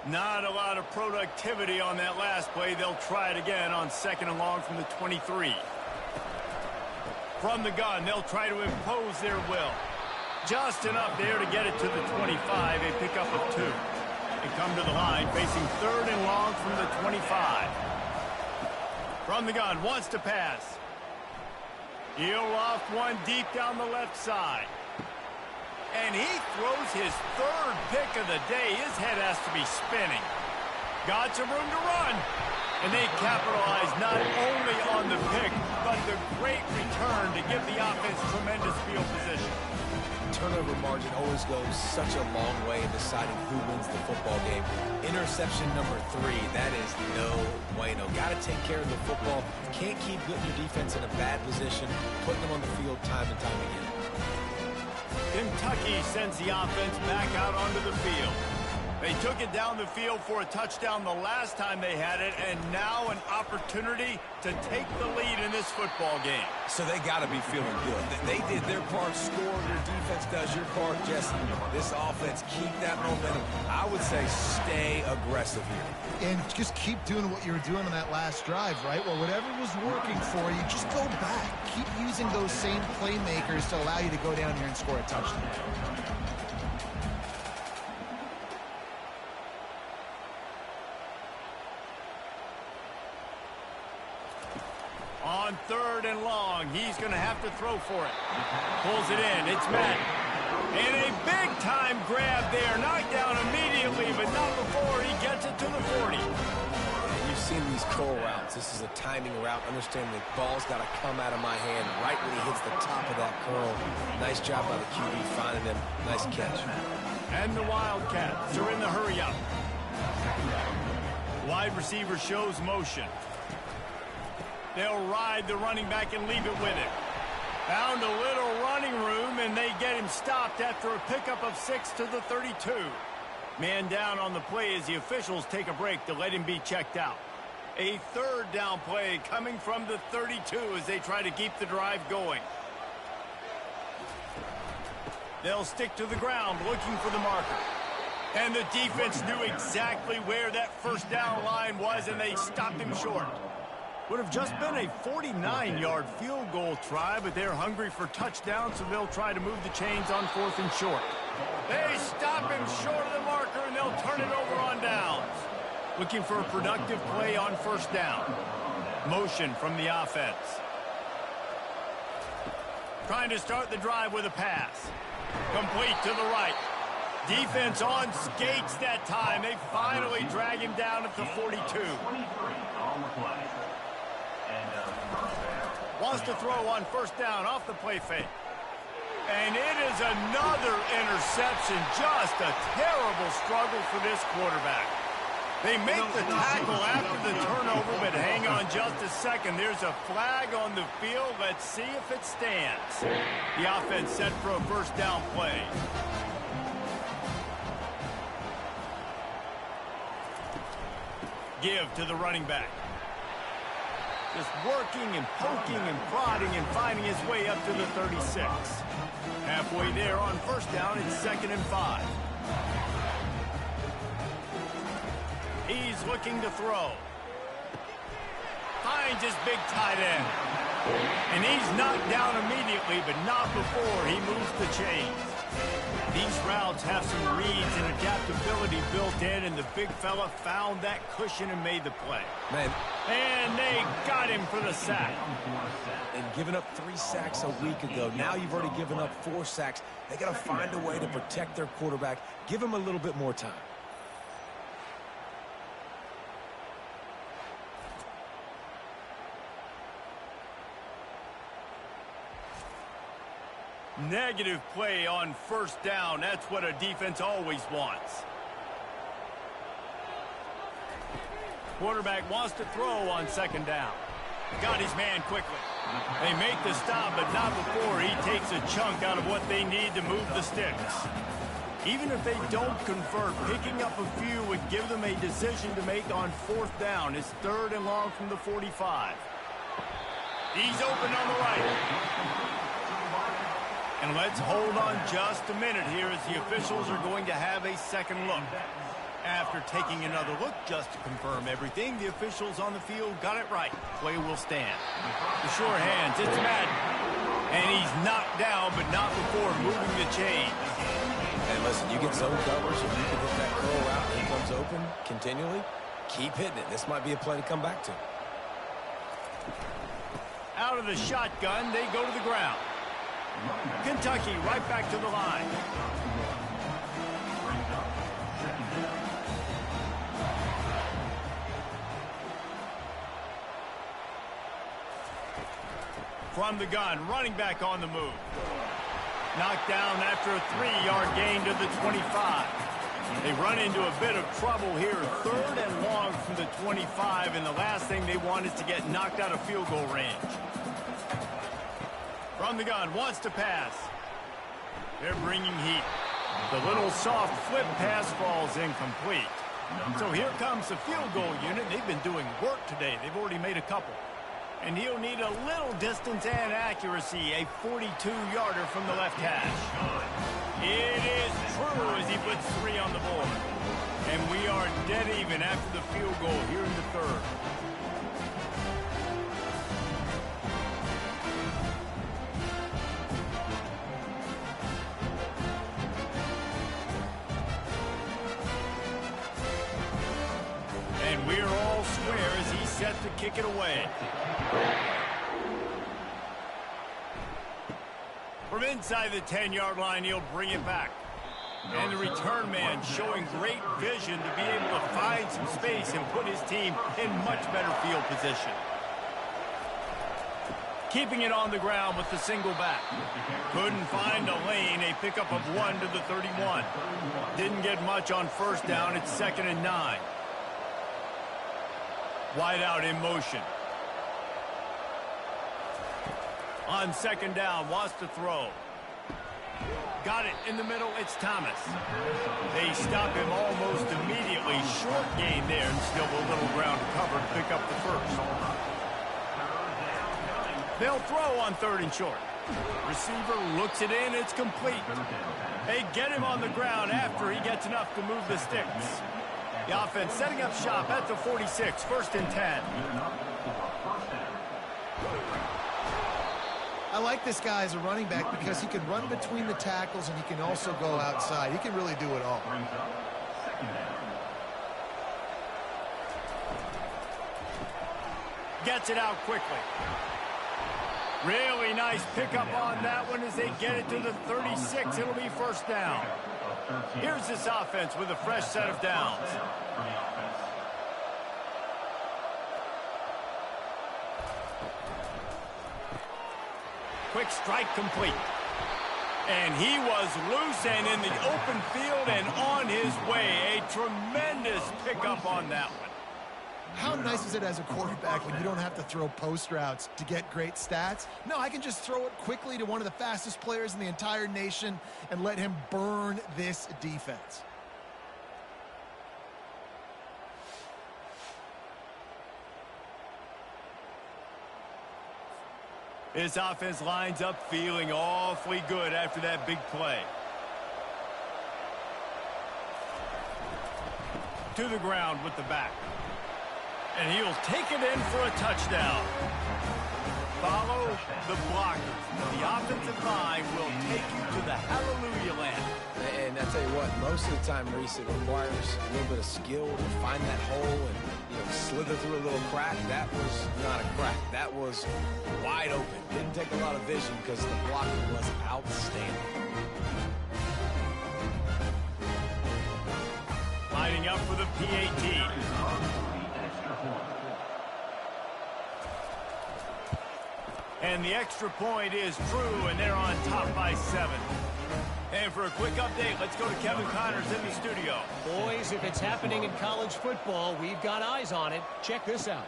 Not a lot of productivity on that last play. They'll try it again on 2nd and long from the 23. From the gun, they'll try to impose their will. Just enough there to get it to the 25, a pickup of 2. They come to the line, facing 3rd and long from the 25. From the gun, wants to pass. He'll loft one deep down the left side. And he throws his 3rd pick of the day. His head has to be spinning. Got some room to run. And they capitalize not only on the pick, but the great return to give the offense tremendous field position. Turnover margin always goes such a long way in deciding who wins the football game. Interception number 3, that is no bueno. Got to take care of the football. Can't keep putting your defense in a bad position, putting them on the field time and time again. Kentucky sends the offense back out onto the field. They took it down the field for a touchdown the last time they had it, and now an opportunity to take the lead in this football game. So they got to be feeling good. They did their part, score, your defense does your part. Just this offense, keep that momentum. I would say stay aggressive here. And just keep doing what you were doing on that last drive, right? Well, whatever was working for you, just go back. Keep using those same playmakers to allow you to go down here and score a touchdown. On 3rd and long, he's going to have to throw for it. Pulls it in. It's Matt. And a big-time grab there. Knocked down immediately, but not before he gets it to the 40. You've seen these curl routes. This is a timing route. Understand the ball's got to come out of my hand right when he hits the top of that curl. Nice job by the QB finding him. Nice catch. And the Wildcats are in the hurry-up. Wide receiver shows motion. They'll ride the running back and leave it with him. Found a little running room, and they get him stopped after a pickup of 6 to the 32. Man down on the play as the officials take a break to let him be checked out. A 3rd down play coming from the 32 as they try to keep the drive going. They'll stick to the ground looking for the marker. And the defense knew exactly where that 1st down line was, and they stopped him short. Would have just been a 49-yard field goal try, but they're hungry for touchdowns, so they'll try to move the chains on 4th and short. They stop him short of the marker, and they'll turn it over on downs. Looking for a productive play on 1st down. Motion from the offense. Trying to start the drive with a pass. Complete to the right. Defense on skates that time. They finally drag him down at the 42. Wants to throw on 1st down off the play fake. And it is another interception. Just a terrible struggle for this quarterback. They make the tackle after the turnover, but hang on just a second. There's a flag on the field. Let's see if it stands. The offense set for a 1st down play. Give to the running back. Just working and poking and prodding and finding his way up to the 36. Halfway there on 1st down, it's 2nd and 5. He's looking to throw. Finds his big tight end. And he's knocked down immediately, but not before he moves the chains. These routes have some reads and adaptability built in, and the big fella found that cushion and made the play. Man. And they got him for the sack. And giving up 3 sacks a week ago. Now you've already given up 4 sacks. They got to find a way to protect their quarterback. Give him a little bit more time. Negative play on first down. That's what a defense always wants. Quarterback wants to throw on second down. Got his man quickly. They make the stop, but not before he takes a chunk out of what they need to move the sticks. Even if they don't convert, picking up a few would give them a decision to make on fourth down. It's 3rd and long from the 45. He's open on the right. And let's hold on just a minute here as the officials are going to have a second look. After taking another look just to confirm everything, the officials on the field got it right. Play will stand. The sure hands, it's Madden. And he's knocked down, but not before moving the chains. And listen, you get zone coverage, and you can hit that curl route, and he comes open continually. Keep hitting it. This might be a play to come back to. Out of the shotgun, they go to the ground. Kentucky right back to the line. From the gun, running back on the move. Knocked down after a 3-yard gain to the 25. They run into a bit of trouble here. 3rd and long from the 25, and the last thing they want is to get knocked out of field goal range. From the gun, wants to pass. They're bringing heat. The little soft flip pass falls incomplete. So here comes the field goal unit. They've been doing work today. They've already made a couple. And he'll need a little distance and accuracy, a 42-yarder from the left hash. It is true as he puts 3 on the board. And we are dead even after the field goal here in the 3rd. And we're all square as he's set to kick it away. From inside the 10-yard line, he'll bring it back. And the return man showing great vision to be able to find some space and put his team in much better field position. Keeping it on the ground with the single back. Couldn't find a lane, a pickup of 1 to the 31. Didn't get much on first down. It's 2nd and 9. Wide out in motion. On second down, wants to throw. Got it in the middle, it's Thomas. They stop him almost immediately. Short gain there, and still a little ground to cover to pick up the first. They'll throw on 3rd and short. Receiver looks it in, it's complete. They get him on the ground after he gets enough to move the sticks. The offense setting up shop at the 46, 1st and 10. I like this guy as a running back because he can run between the tackles and he can also go outside. He can really do it all. Gets it out quickly. Really nice pickup on that one as they get it to the 36. It'll be first down. Here's this offense with a fresh set of downs. Quick strike complete. And he was loose and in the open field and on his way. A tremendous pickup on that one. How nice is it as a quarterback when you don't have to throw post routes to get great stats? No, I can just throw it quickly to one of the fastest players in the entire nation and let him burn this defense. This offense lines up feeling awfully good after that big play. To the ground with the back. And he'll take it in for a touchdown. follow the blockers. The offensive line will take you to the hallelujah land. And I tell you what, most of the time, Reese, it requires a little bit of skill to find that hole and, slither through a little crack. That was not a crack. That was wide open. Didn't take a lot of vision because the blocking was outstanding. Lining up for the PAT. And the extra point is true, and they're on top by 7. And for a quick update, let's go to Kevin Connors in the studio. Boys, if it's happening in college football, we've got eyes on it. Check this out.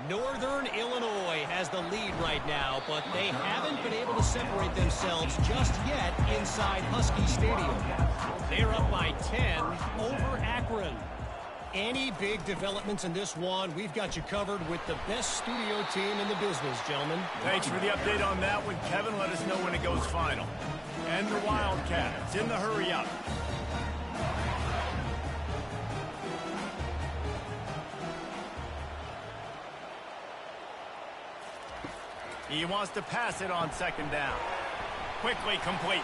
Northern Illinois has the lead right now, but they haven't been able to separate themselves just yet inside Husky Stadium. They're up by 10 over Akron. Any big developments in this one, we've got you covered with the best studio team in the business, gentlemen. Thanks for the update on that one, Kevin. Let us know when it goes final. And the Wildcats in the hurry up. He wants to pass it on 2nd down. Quickly complete.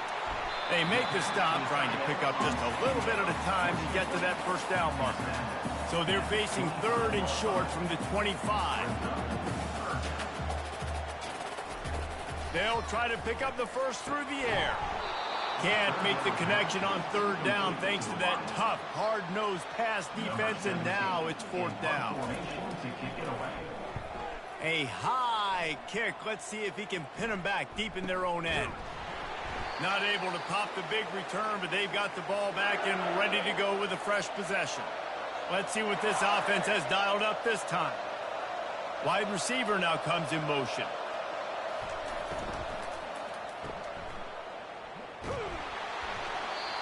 They make the stop, trying to pick up just a little bit at a time to get to that 1st down mark. So they're facing 3rd and short from the 25. They'll try to pick up the first through the air. Can't make the connection on 3rd down thanks to that tough, hard-nosed pass defense, and now it's 4th down. A high kick. Let's see if he can pin them back deep in their own end. Not able to pop the big return, but they've got the ball back and ready to go with a fresh possession. Let's see what this offense has dialed up this time. Wide receiver now comes in motion.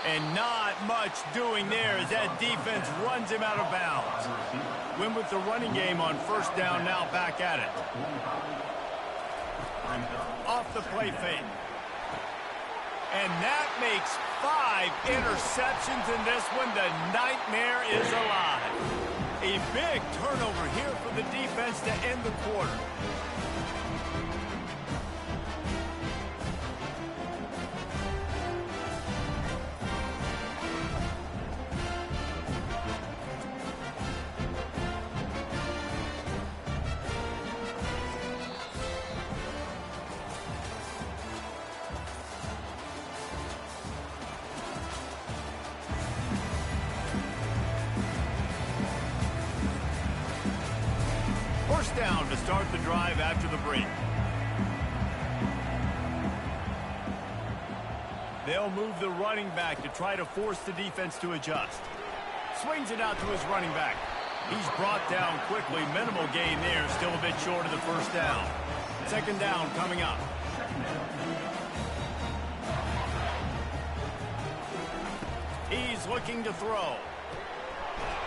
And not much doing there as that defense runs him out of bounds. Win with the running game on 1st down, now back at it. Off the play fake. And that makes 5 interceptions in this one. The nightmare is alive. A big turnover here for the defense to end the quarter. Down to start the drive after the break. They'll move the running back to try to force the defense to adjust. Swings it out to his running back. He's brought down quickly. Minimal gain there. Still a bit short of the 1st down. 2nd down coming up. He's looking to throw.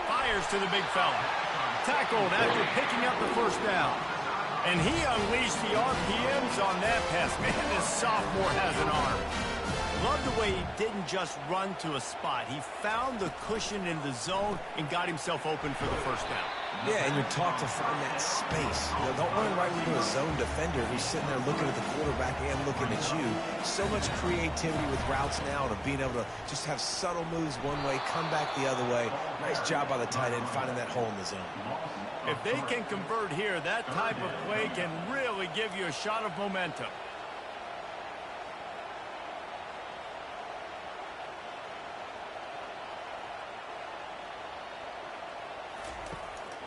Fires to the big fella. Tackled after picking up the 1st down. And he unleashed the RPMs on that pass. Man, this sophomore has an arm. Love the way he didn't just run to a spot. He found the cushion in the zone and got himself open for the 1st down. Yeah, and you're taught to find that space. Don't run right into a zone defender who's sitting there looking at the quarterback and looking at you. So much creativity with routes now and being able to just have subtle moves one way, come back the other way. Nice job by the tight end finding that hole in the zone. If they can convert here, that type of play can really give you a shot of momentum.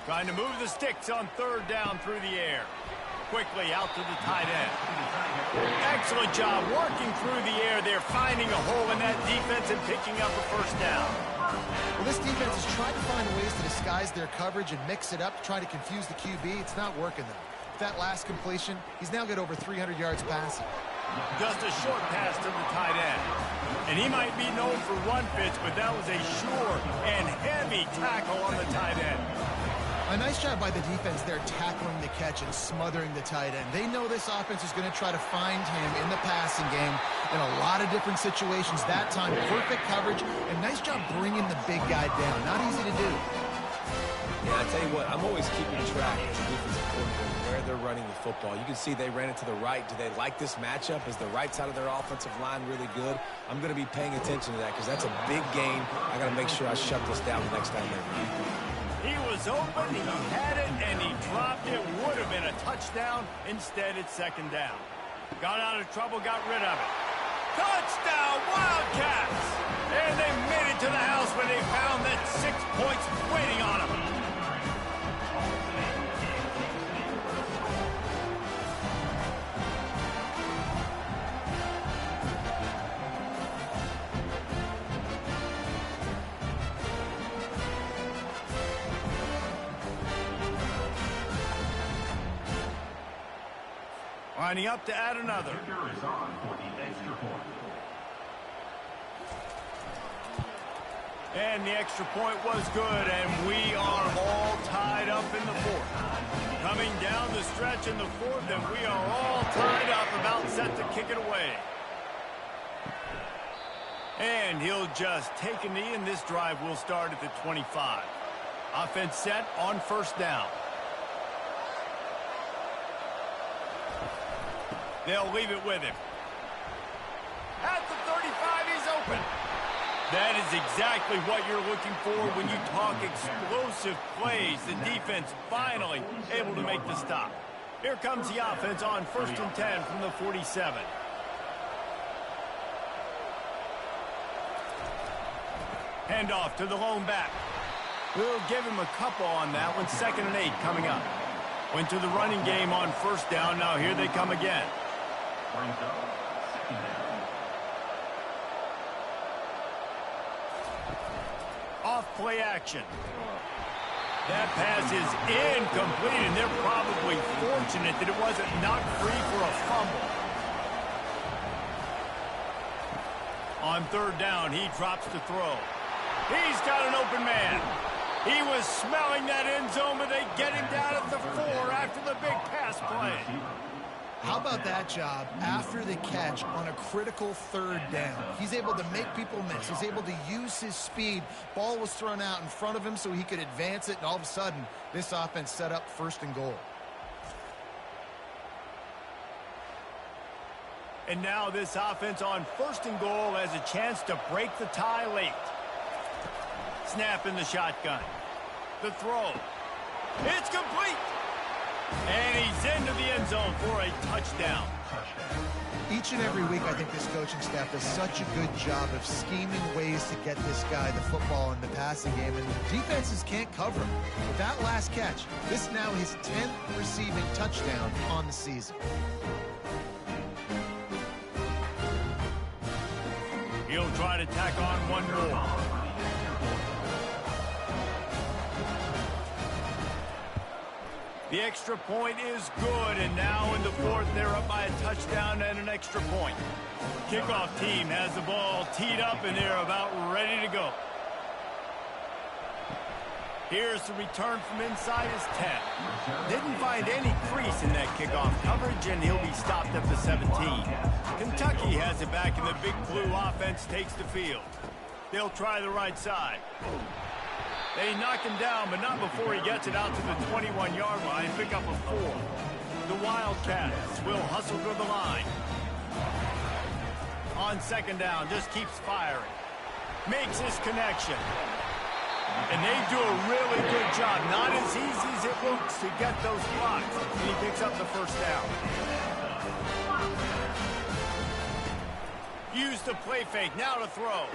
Trying to move the sticks on 3rd down through the air. Quickly out to the tight end. Excellent job working through the air there, finding a hole in that defense and picking up a 1st down. Well, this defense has tried to find ways to disguise their coverage and mix it up to try to confuse the QB. It's not working, though. With that last completion, he's now got over 300 yards passing. Just a short pass to the tight end. And he might be known for run fits, but that was a sure and heavy tackle on the tight end. A nice job by the defense there tackling the catch and smothering the tight end. They know this offense is going to try to find him in the passing game in a lot of different situations. That time, perfect coverage, and nice job bringing the big guy down. Not easy to do. Yeah, I tell you what, I'm always keeping track as a defensive coordinator where they're running the football. You can see they ran it to the right. Do they like this matchup? Is the right side of their offensive line really good? I'm going to be paying attention to that because that's a big gain. I got to make sure I shut this down the next time they run. He was open, he had it, and he dropped it. Would have been a touchdown. Instead, it's second down. Got out of trouble, got rid of it. Touchdown, Wildcats! And they made it to the house when they found that 6 points waiting on them. Lining up to add another. Kicker is on for the extra point. And the extra point was good, and we are all tied up in the fourth. Coming down the stretch in the fourth, and we are all tied up, about set to kick it away. And he'll just take a knee, and this drive will start at the 25. Offense set on first down. They'll leave it with him. At the 35, he's open. That is exactly what you're looking for when you talk explosive plays. The defense finally able to make the stop. Here comes the offense on 1st and 10 from the 47. Handoff to the lone back. We'll give him a couple on that one. 2nd and 8 coming up. Went to the running game on first down. Now here they come again. Brings up second down. Off play action. That pass is incomplete, and they're probably fortunate that it wasn't knocked free for a fumble. On 3rd down, he drops to throw. He's got an open man. He was smelling that end zone, but they get him down at the 4 after the big pass play. How about that job after the catch on a critical 3rd down? He's able to make people miss. He's able to use his speed. Ball was thrown out in front of him so he could advance it, and all of a sudden, this offense set up 1st and goal. And now this offense on 1st and goal has a chance to break the tie late. Snap in the shotgun. The throw. It's complete. And he's into the end zone for a touchdown. Each and every week, I think this coaching staff does such a good job of scheming ways to get this guy the football in the passing game, and defenses can't cover him. With that last catch, this is now his 10th receiving touchdown on the season. He'll try to tack on one more. The extra point is good, and now in the 4th, they're up by a touchdown and an extra point. Kickoff team has the ball teed up, and they're about ready to go. Here's the return from inside his 10. Didn't find any crease in that kickoff coverage, and he'll be stopped at the 17. Kentucky has it back, and the big blue offense takes the field. They'll try the right side. They knock him down, but not before he gets it out to the 21-yard line. Pick up a 4. The Wildcats will hustle to the line. On 2nd down, just keeps firing. Makes his connection. And they do a really good job. Not as easy as it looks to get those blocks. And he picks up the 1st down. Use the play fake. Now to throw.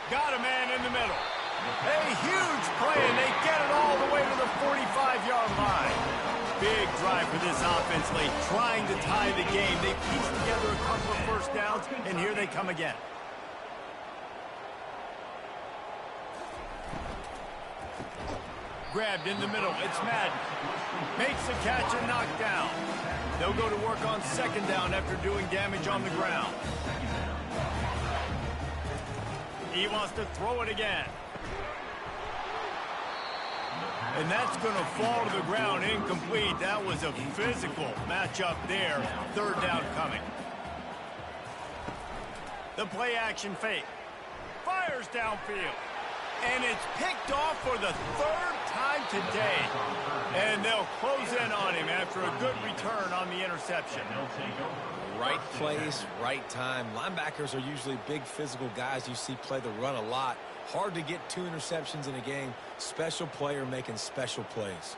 Got a man in the middle. A huge play, and they get it all the way to the 45-yard line. Big drive for this offense late, trying to tie the game. They pieced together a couple of 1st downs, and here they come again. Grabbed in the middle. It's Madden. Makes the catch and knocked down. They'll go to work on 2nd down after doing damage on the ground. He wants to throw it again. And that's going to fall to the ground incomplete. That was a physical matchup there. 3rd down coming. The play action fake. Fires downfield. And it's picked off for the 3rd time today. And they'll close in on him after a good return on the interception. Right place, right time. Linebackers are usually big physical guys you see play the run a lot. Hard to get 2 interceptions in a game. Special player making special plays.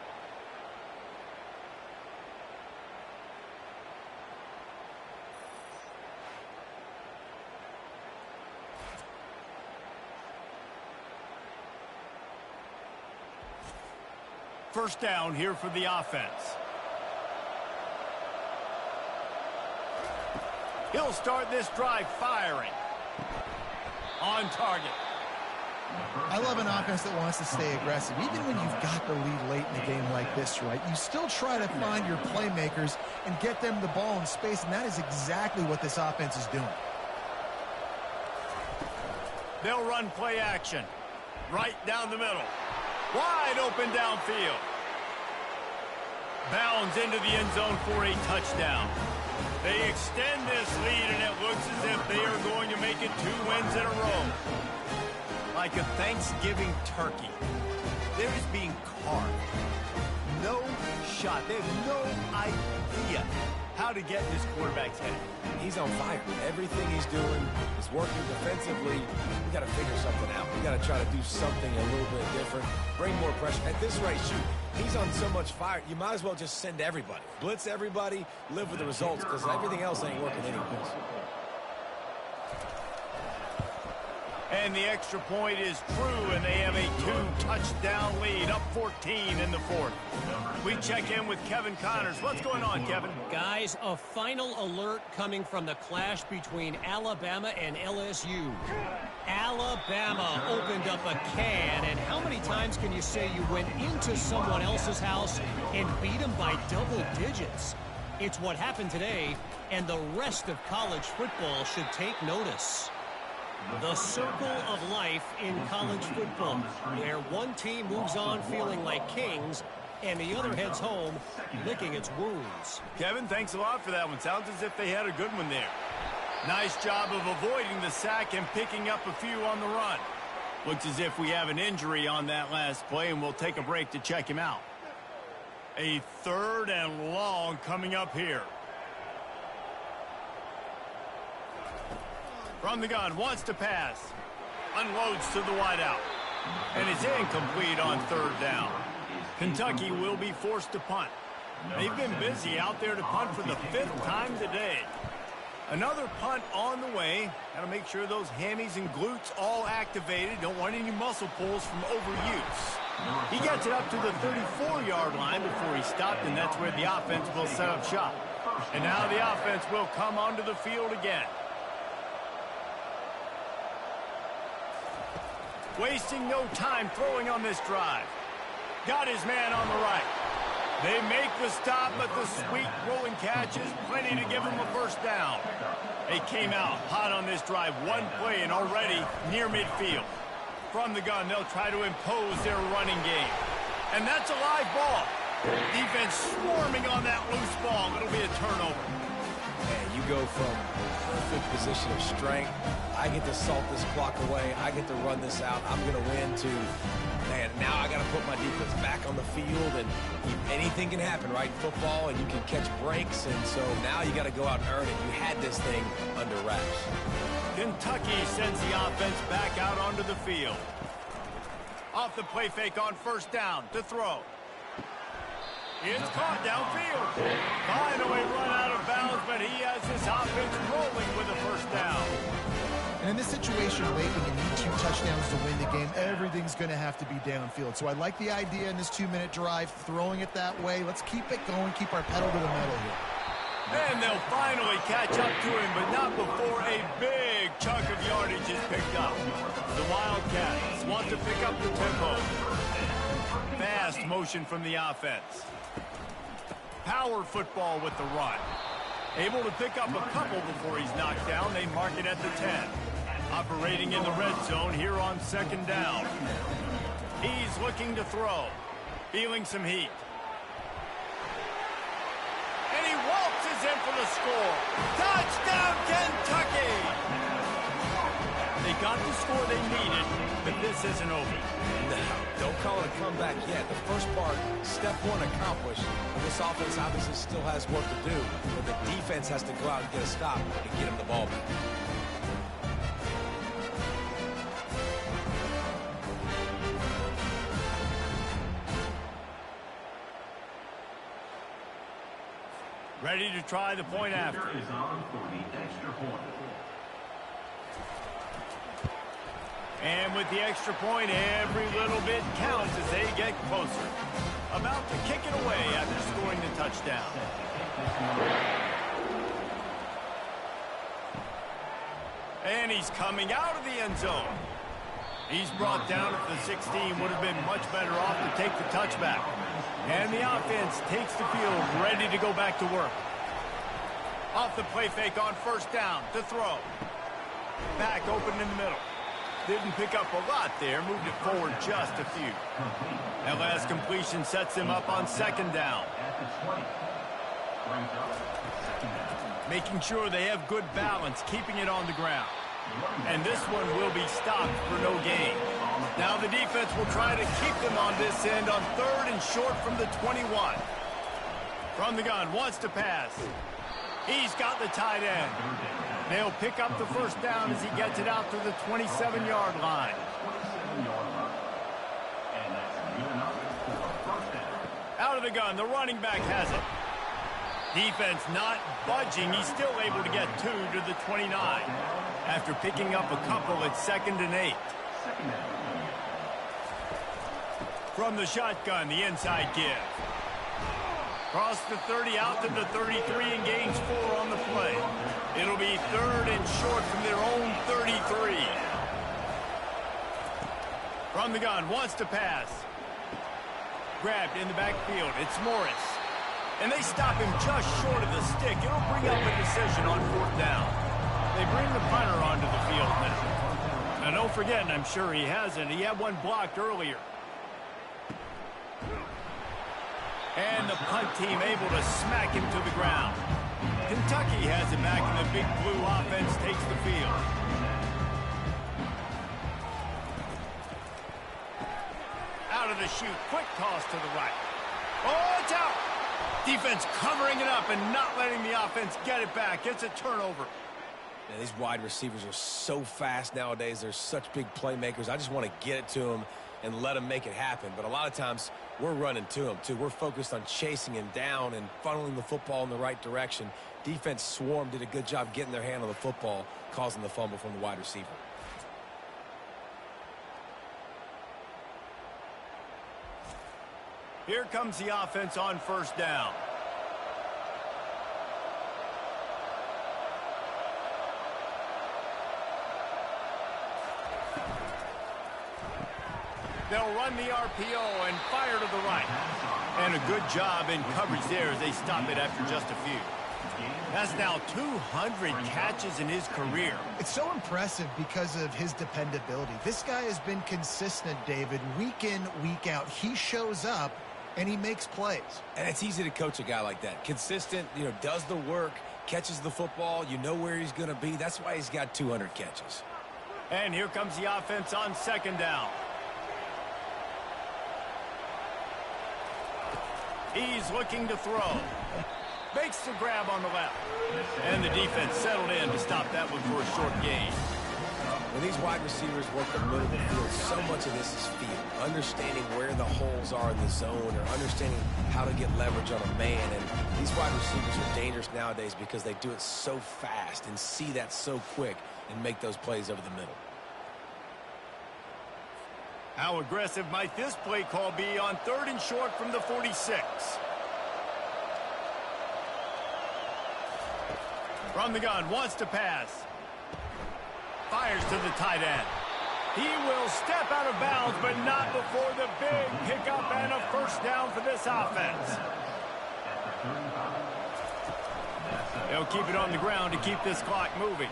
First down here for the offense. He'll start this drive firing. On target. I love an offense that wants to stay aggressive. Even when you've got the lead late in a game like this, right, you still try to find your playmakers and get them the ball in space, and that is exactly what this offense is doing. They'll run play action. Right down the middle. Wide open downfield. Bounds into the end zone for a touchdown. They extend this lead, and it looks as if they are going to make it 2 wins in a row. Like a Thanksgiving turkey, there is being carved. No shot. They have no idea how to get in this quarterback's head. He's on fire. Everything he's doing is working defensively. We got to figure something out. We got to try to do something a little bit different. Bring more pressure. At this rate, shoot, he's on so much fire, you might as well just send everybody. Blitz everybody, live with the results, because everything else ain't working anyways. And the extra point is true, and they have a 2-touchdown lead, up 14 in the 4th. We check in with Kevin Connors. What's going on, Kevin? Guys, a final alert coming from the clash between Alabama and LSU. Alabama opened up a can, and how many times can you say you went into someone else's house and beat them by double digits? It's what happened today, and the rest of college football should take notice. The circle of life in college football, where one team moves on feeling like kings and the other heads home licking its wounds. Kevin, thanks a lot for that one. Sounds as if they had a good one there. Nice job of avoiding the sack and picking up a few on the run. Looks as if we have an injury on that last play, and we'll take a break to check him out. A 3rd and long coming up here. From the gun, wants to pass. Unloads to the wideout. And is incomplete on 3rd down. Kentucky will be forced to punt. They've been busy out there to punt for the 5th time today. Another punt on the way. Got to make sure those hammies and glutes all activated. Don't want any muscle pulls from overuse. He gets it up to the 34-yard line before he stopped, and that's where the offense will set up shop. And now the offense will come onto the field again. Wasting no time throwing on this drive. Got his man on the right. They make the stop, but the sweet rolling catch is plenty to give him a 1st down. They came out hot on this drive. One play and already near midfield. From the gun, they'll try to impose their running game. And that's a live ball. Defense swarming on that loose ball. It'll be a turnover. And you go from perfect position of strength. I get to salt this clock away. I get to run this out. I'm going to win to, man, now I got to put my defense back on the field, and anything can happen, right? Football, and you can catch breaks, and so now you got to go out and earn it. You had this thing under wraps. Kentucky sends the offense back out onto the field. Off the play fake on 1st down to throw. It's caught downfield. Finally run out of bounds, but he has his offense rolling with a 1st down. And in this situation late, when you need 2 touchdowns to win the game, everything's going to have to be downfield. So I like the idea in this 2-minute drive, throwing it that way. Let's keep it going, keep our pedal to the metal here. And they'll finally catch up to him, but not before a big chunk of yardage is picked up. The Wildcats want to pick up the tempo. Fast motion from the offense. Power football with the run. Able to pick up a couple before he's knocked down. They mark it at the 10. Operating in the red zone here on 2nd down. He's looking to throw. Feeling some heat. And he waltzes in for the score. Touchdown, Kentucky! They got the score they needed, but this isn't over. No, don't call it a comeback yet. The first part, step one accomplished. And this offense obviously still has work to do, but the defense has to go out and get a stop and get him the ball back. Ready to try the point after. Is on for the extra point. And with the extra point, every little bit counts as they get closer. About to kick it away after scoring the touchdown. And he's coming out of the end zone. He's brought down at the 16. Would have been much better off to take the touchback. And the offense takes the field, ready to go back to work. Off the play fake on first down to throw. Back open in the middle. Didn't pick up a lot there, moved it forward just a few. That last completion sets him up on second down. At the 20. Brings up second down. Making sure they have good balance, keeping it on the ground. And this one will be stopped for no gain. Now the defense will try to keep them on this end on third and short from the 21. From the gun, wants to pass. He's got the tight end. They'll pick up the first down as he gets it out to the 27-yard line. 27-yard line. And that's good enough for a first down. Out of the gun, the running back has it. Defense not budging. He's still able to get 2 to the 29. After picking up a couple at 2nd and 8. Second down. From the shotgun, the inside give. Cross the 30 out to the 33 and gains 4 on the play. It'll be third and short from their own 33. From the gun, wants to pass. Grabbed in the backfield. It's Morris. And they stop him just short of the stick. It'll bring up a decision on 4th down. They bring the punter onto the field now. Now don't forget, and I'm sure he hasn't, he had one blocked earlier. And the punt team able to smack him to the ground. Kentucky has it back, and the big blue offense takes the field. Out of the chute, quick toss to the right. Oh, it's out! Defense covering it up and not letting the offense get it back. It's a turnover. Yeah, these wide receivers are so fast nowadays. They're such big playmakers. I just want to get it to them and let them make it happen. But a lot of times, we're running to them, too. We're focused on chasing him down and funneling the football in the right direction. Defense swarm did a good job getting their hand on the football, causing the fumble from the wide receiver. Here comes the offense on first down. They'll run the RPO and fire to the right. And a good job in coverage there as they stop it after just a few. That's now 200 catches in his career. It's so impressive because of his dependability. This guy has been consistent, David, week in, week out. He shows up and he makes plays. And it's easy to coach a guy like that. Consistent, does the work, catches the football, you know where he's going to be. That's why he's got 200 catches. And here comes the offense on second down. He's looking to throw. Makes the grab on the left. And the defense settled in to stop that one for a short gain. When these wide receivers work the middle of the field, so much of this is feel. Understanding where the holes are in the zone or understanding how to get leverage on a man. And these wide receivers are dangerous nowadays because they do it so fast and see that so quick and make those plays over the middle. How aggressive might this play call be on third and short from the 46? From the gun, wants to pass. Fires to the tight end. He will step out of bounds, but not before the big pickup and a first down for this offense. They'll keep it on the ground to keep this clock moving.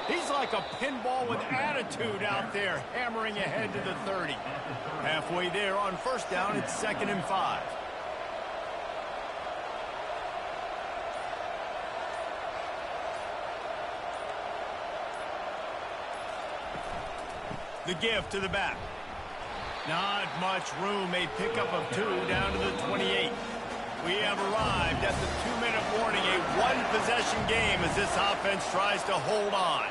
He's like a pinball with attitude out there, hammering ahead to the 30. Halfway there on first down, it's 2nd and 5. The give to the back. Not much room. A pickup of 2 down to the 28. We have arrived at the 2-minute warning. A one-possession game as this offense tries to hold on.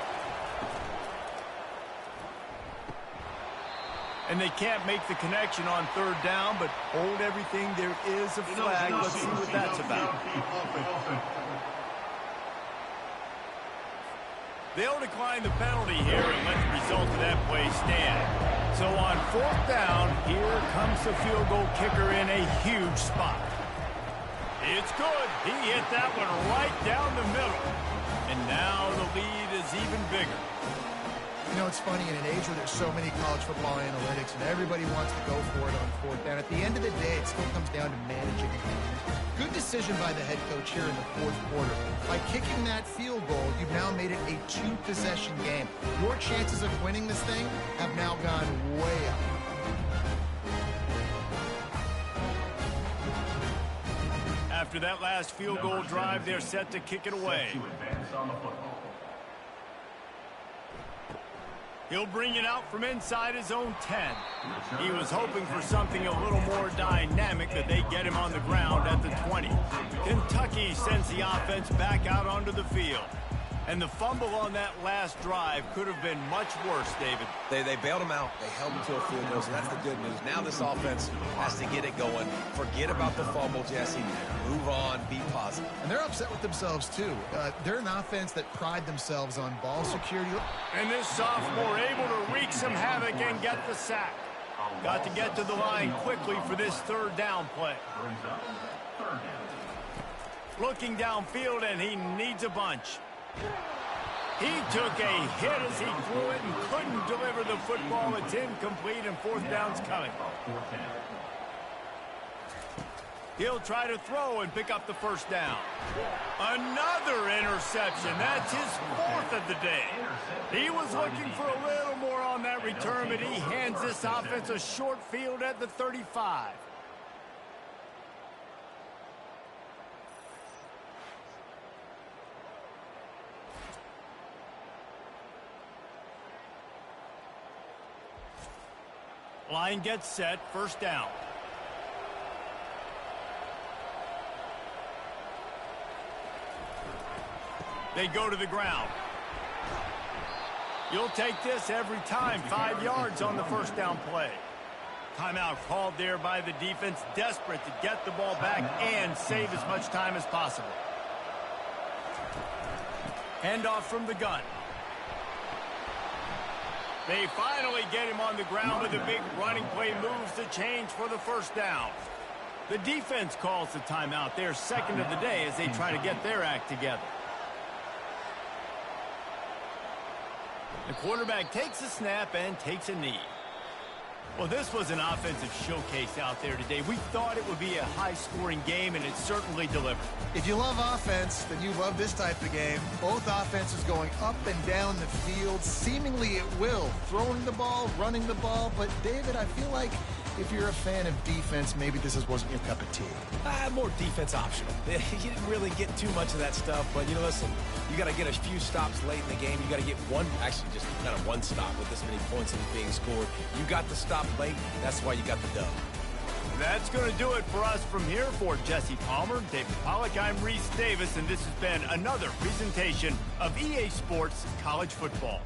And they can't make the connection on 3rd down, but hold everything. There is a flag. Let's see what that's about. They'll decline the penalty here and let the result of that play stand. So on 4th down, here comes the field goal kicker in a huge spot. It's good. He hit that one right down the middle. And now the lead is even bigger. You know, it's funny, in an age where there's so many college football analytics and everybody wants to go for it on 4th down, at the end of the day, it still comes down to managing the game. Good decision by the head coach here in the 4th quarter. By kicking that field goal, you've now made it a 2-possession game. Your chances of winning this thing have now gone way up. After that last field goal drive, they're set to kick it away. He'll bring it out from inside his own 10. He was hoping for something a little more dynamic, that they get him on the ground at the 20. Kentucky sends the offense back out onto the field. And the fumble on that last drive could have been much worse, David. They bailed him out. They held him to a field goal, so that's the good news. Now this offense has to get it going. Forget about the fumble, Jesse. Move on. Be positive. And they're upset with themselves, too. They're an offense that pride themselves on ball security. And this sophomore able to wreak some havoc and get the sack. Got to get to the line quickly for this 3rd down play. Looking downfield, and he needs a bunch. He took a hit as he threw it and couldn't deliver the football. It's incomplete, and 4th down's coming. He'll try to throw and pick up the 1st down. Another interception. That's his 4th of the day. He was looking for a little more on that return, but he hands this offense a short field at the 35. Line gets set, 1st down. They go to the ground. You'll take this every time. 5 yards on the 1st down play. Timeout called there by the defense, desperate to get the ball back and save as much time as possible. Handoff from the gun. They finally get him on the ground with a big running play, moves the change for the 1st down. The defense calls the timeout, their 2nd of the day, as they try to get their act together. The quarterback takes a snap and takes a knee. Well, this was an offensive showcase out there today. We thought it would be a high-scoring game, and it certainly delivered. If you love offense, then you love this type of game. Both offenses going up and down the field, seemingly at will. Throwing the ball, running the ball. But, David, I feel like if you're a fan of defense, maybe this wasn't your cup of tea. More defense optional. You didn't really get too much of that stuff, but, you know, listen, you got to get a few stops late in the game. You got to get actually just kind of one stop with this many points that was being scored. You got the stop late. That's why you got the dub. That's going to do it for us from here. For Jesse Palmer, David Pollack, I'm Reese Davis, and this has been another presentation of EA Sports College Football.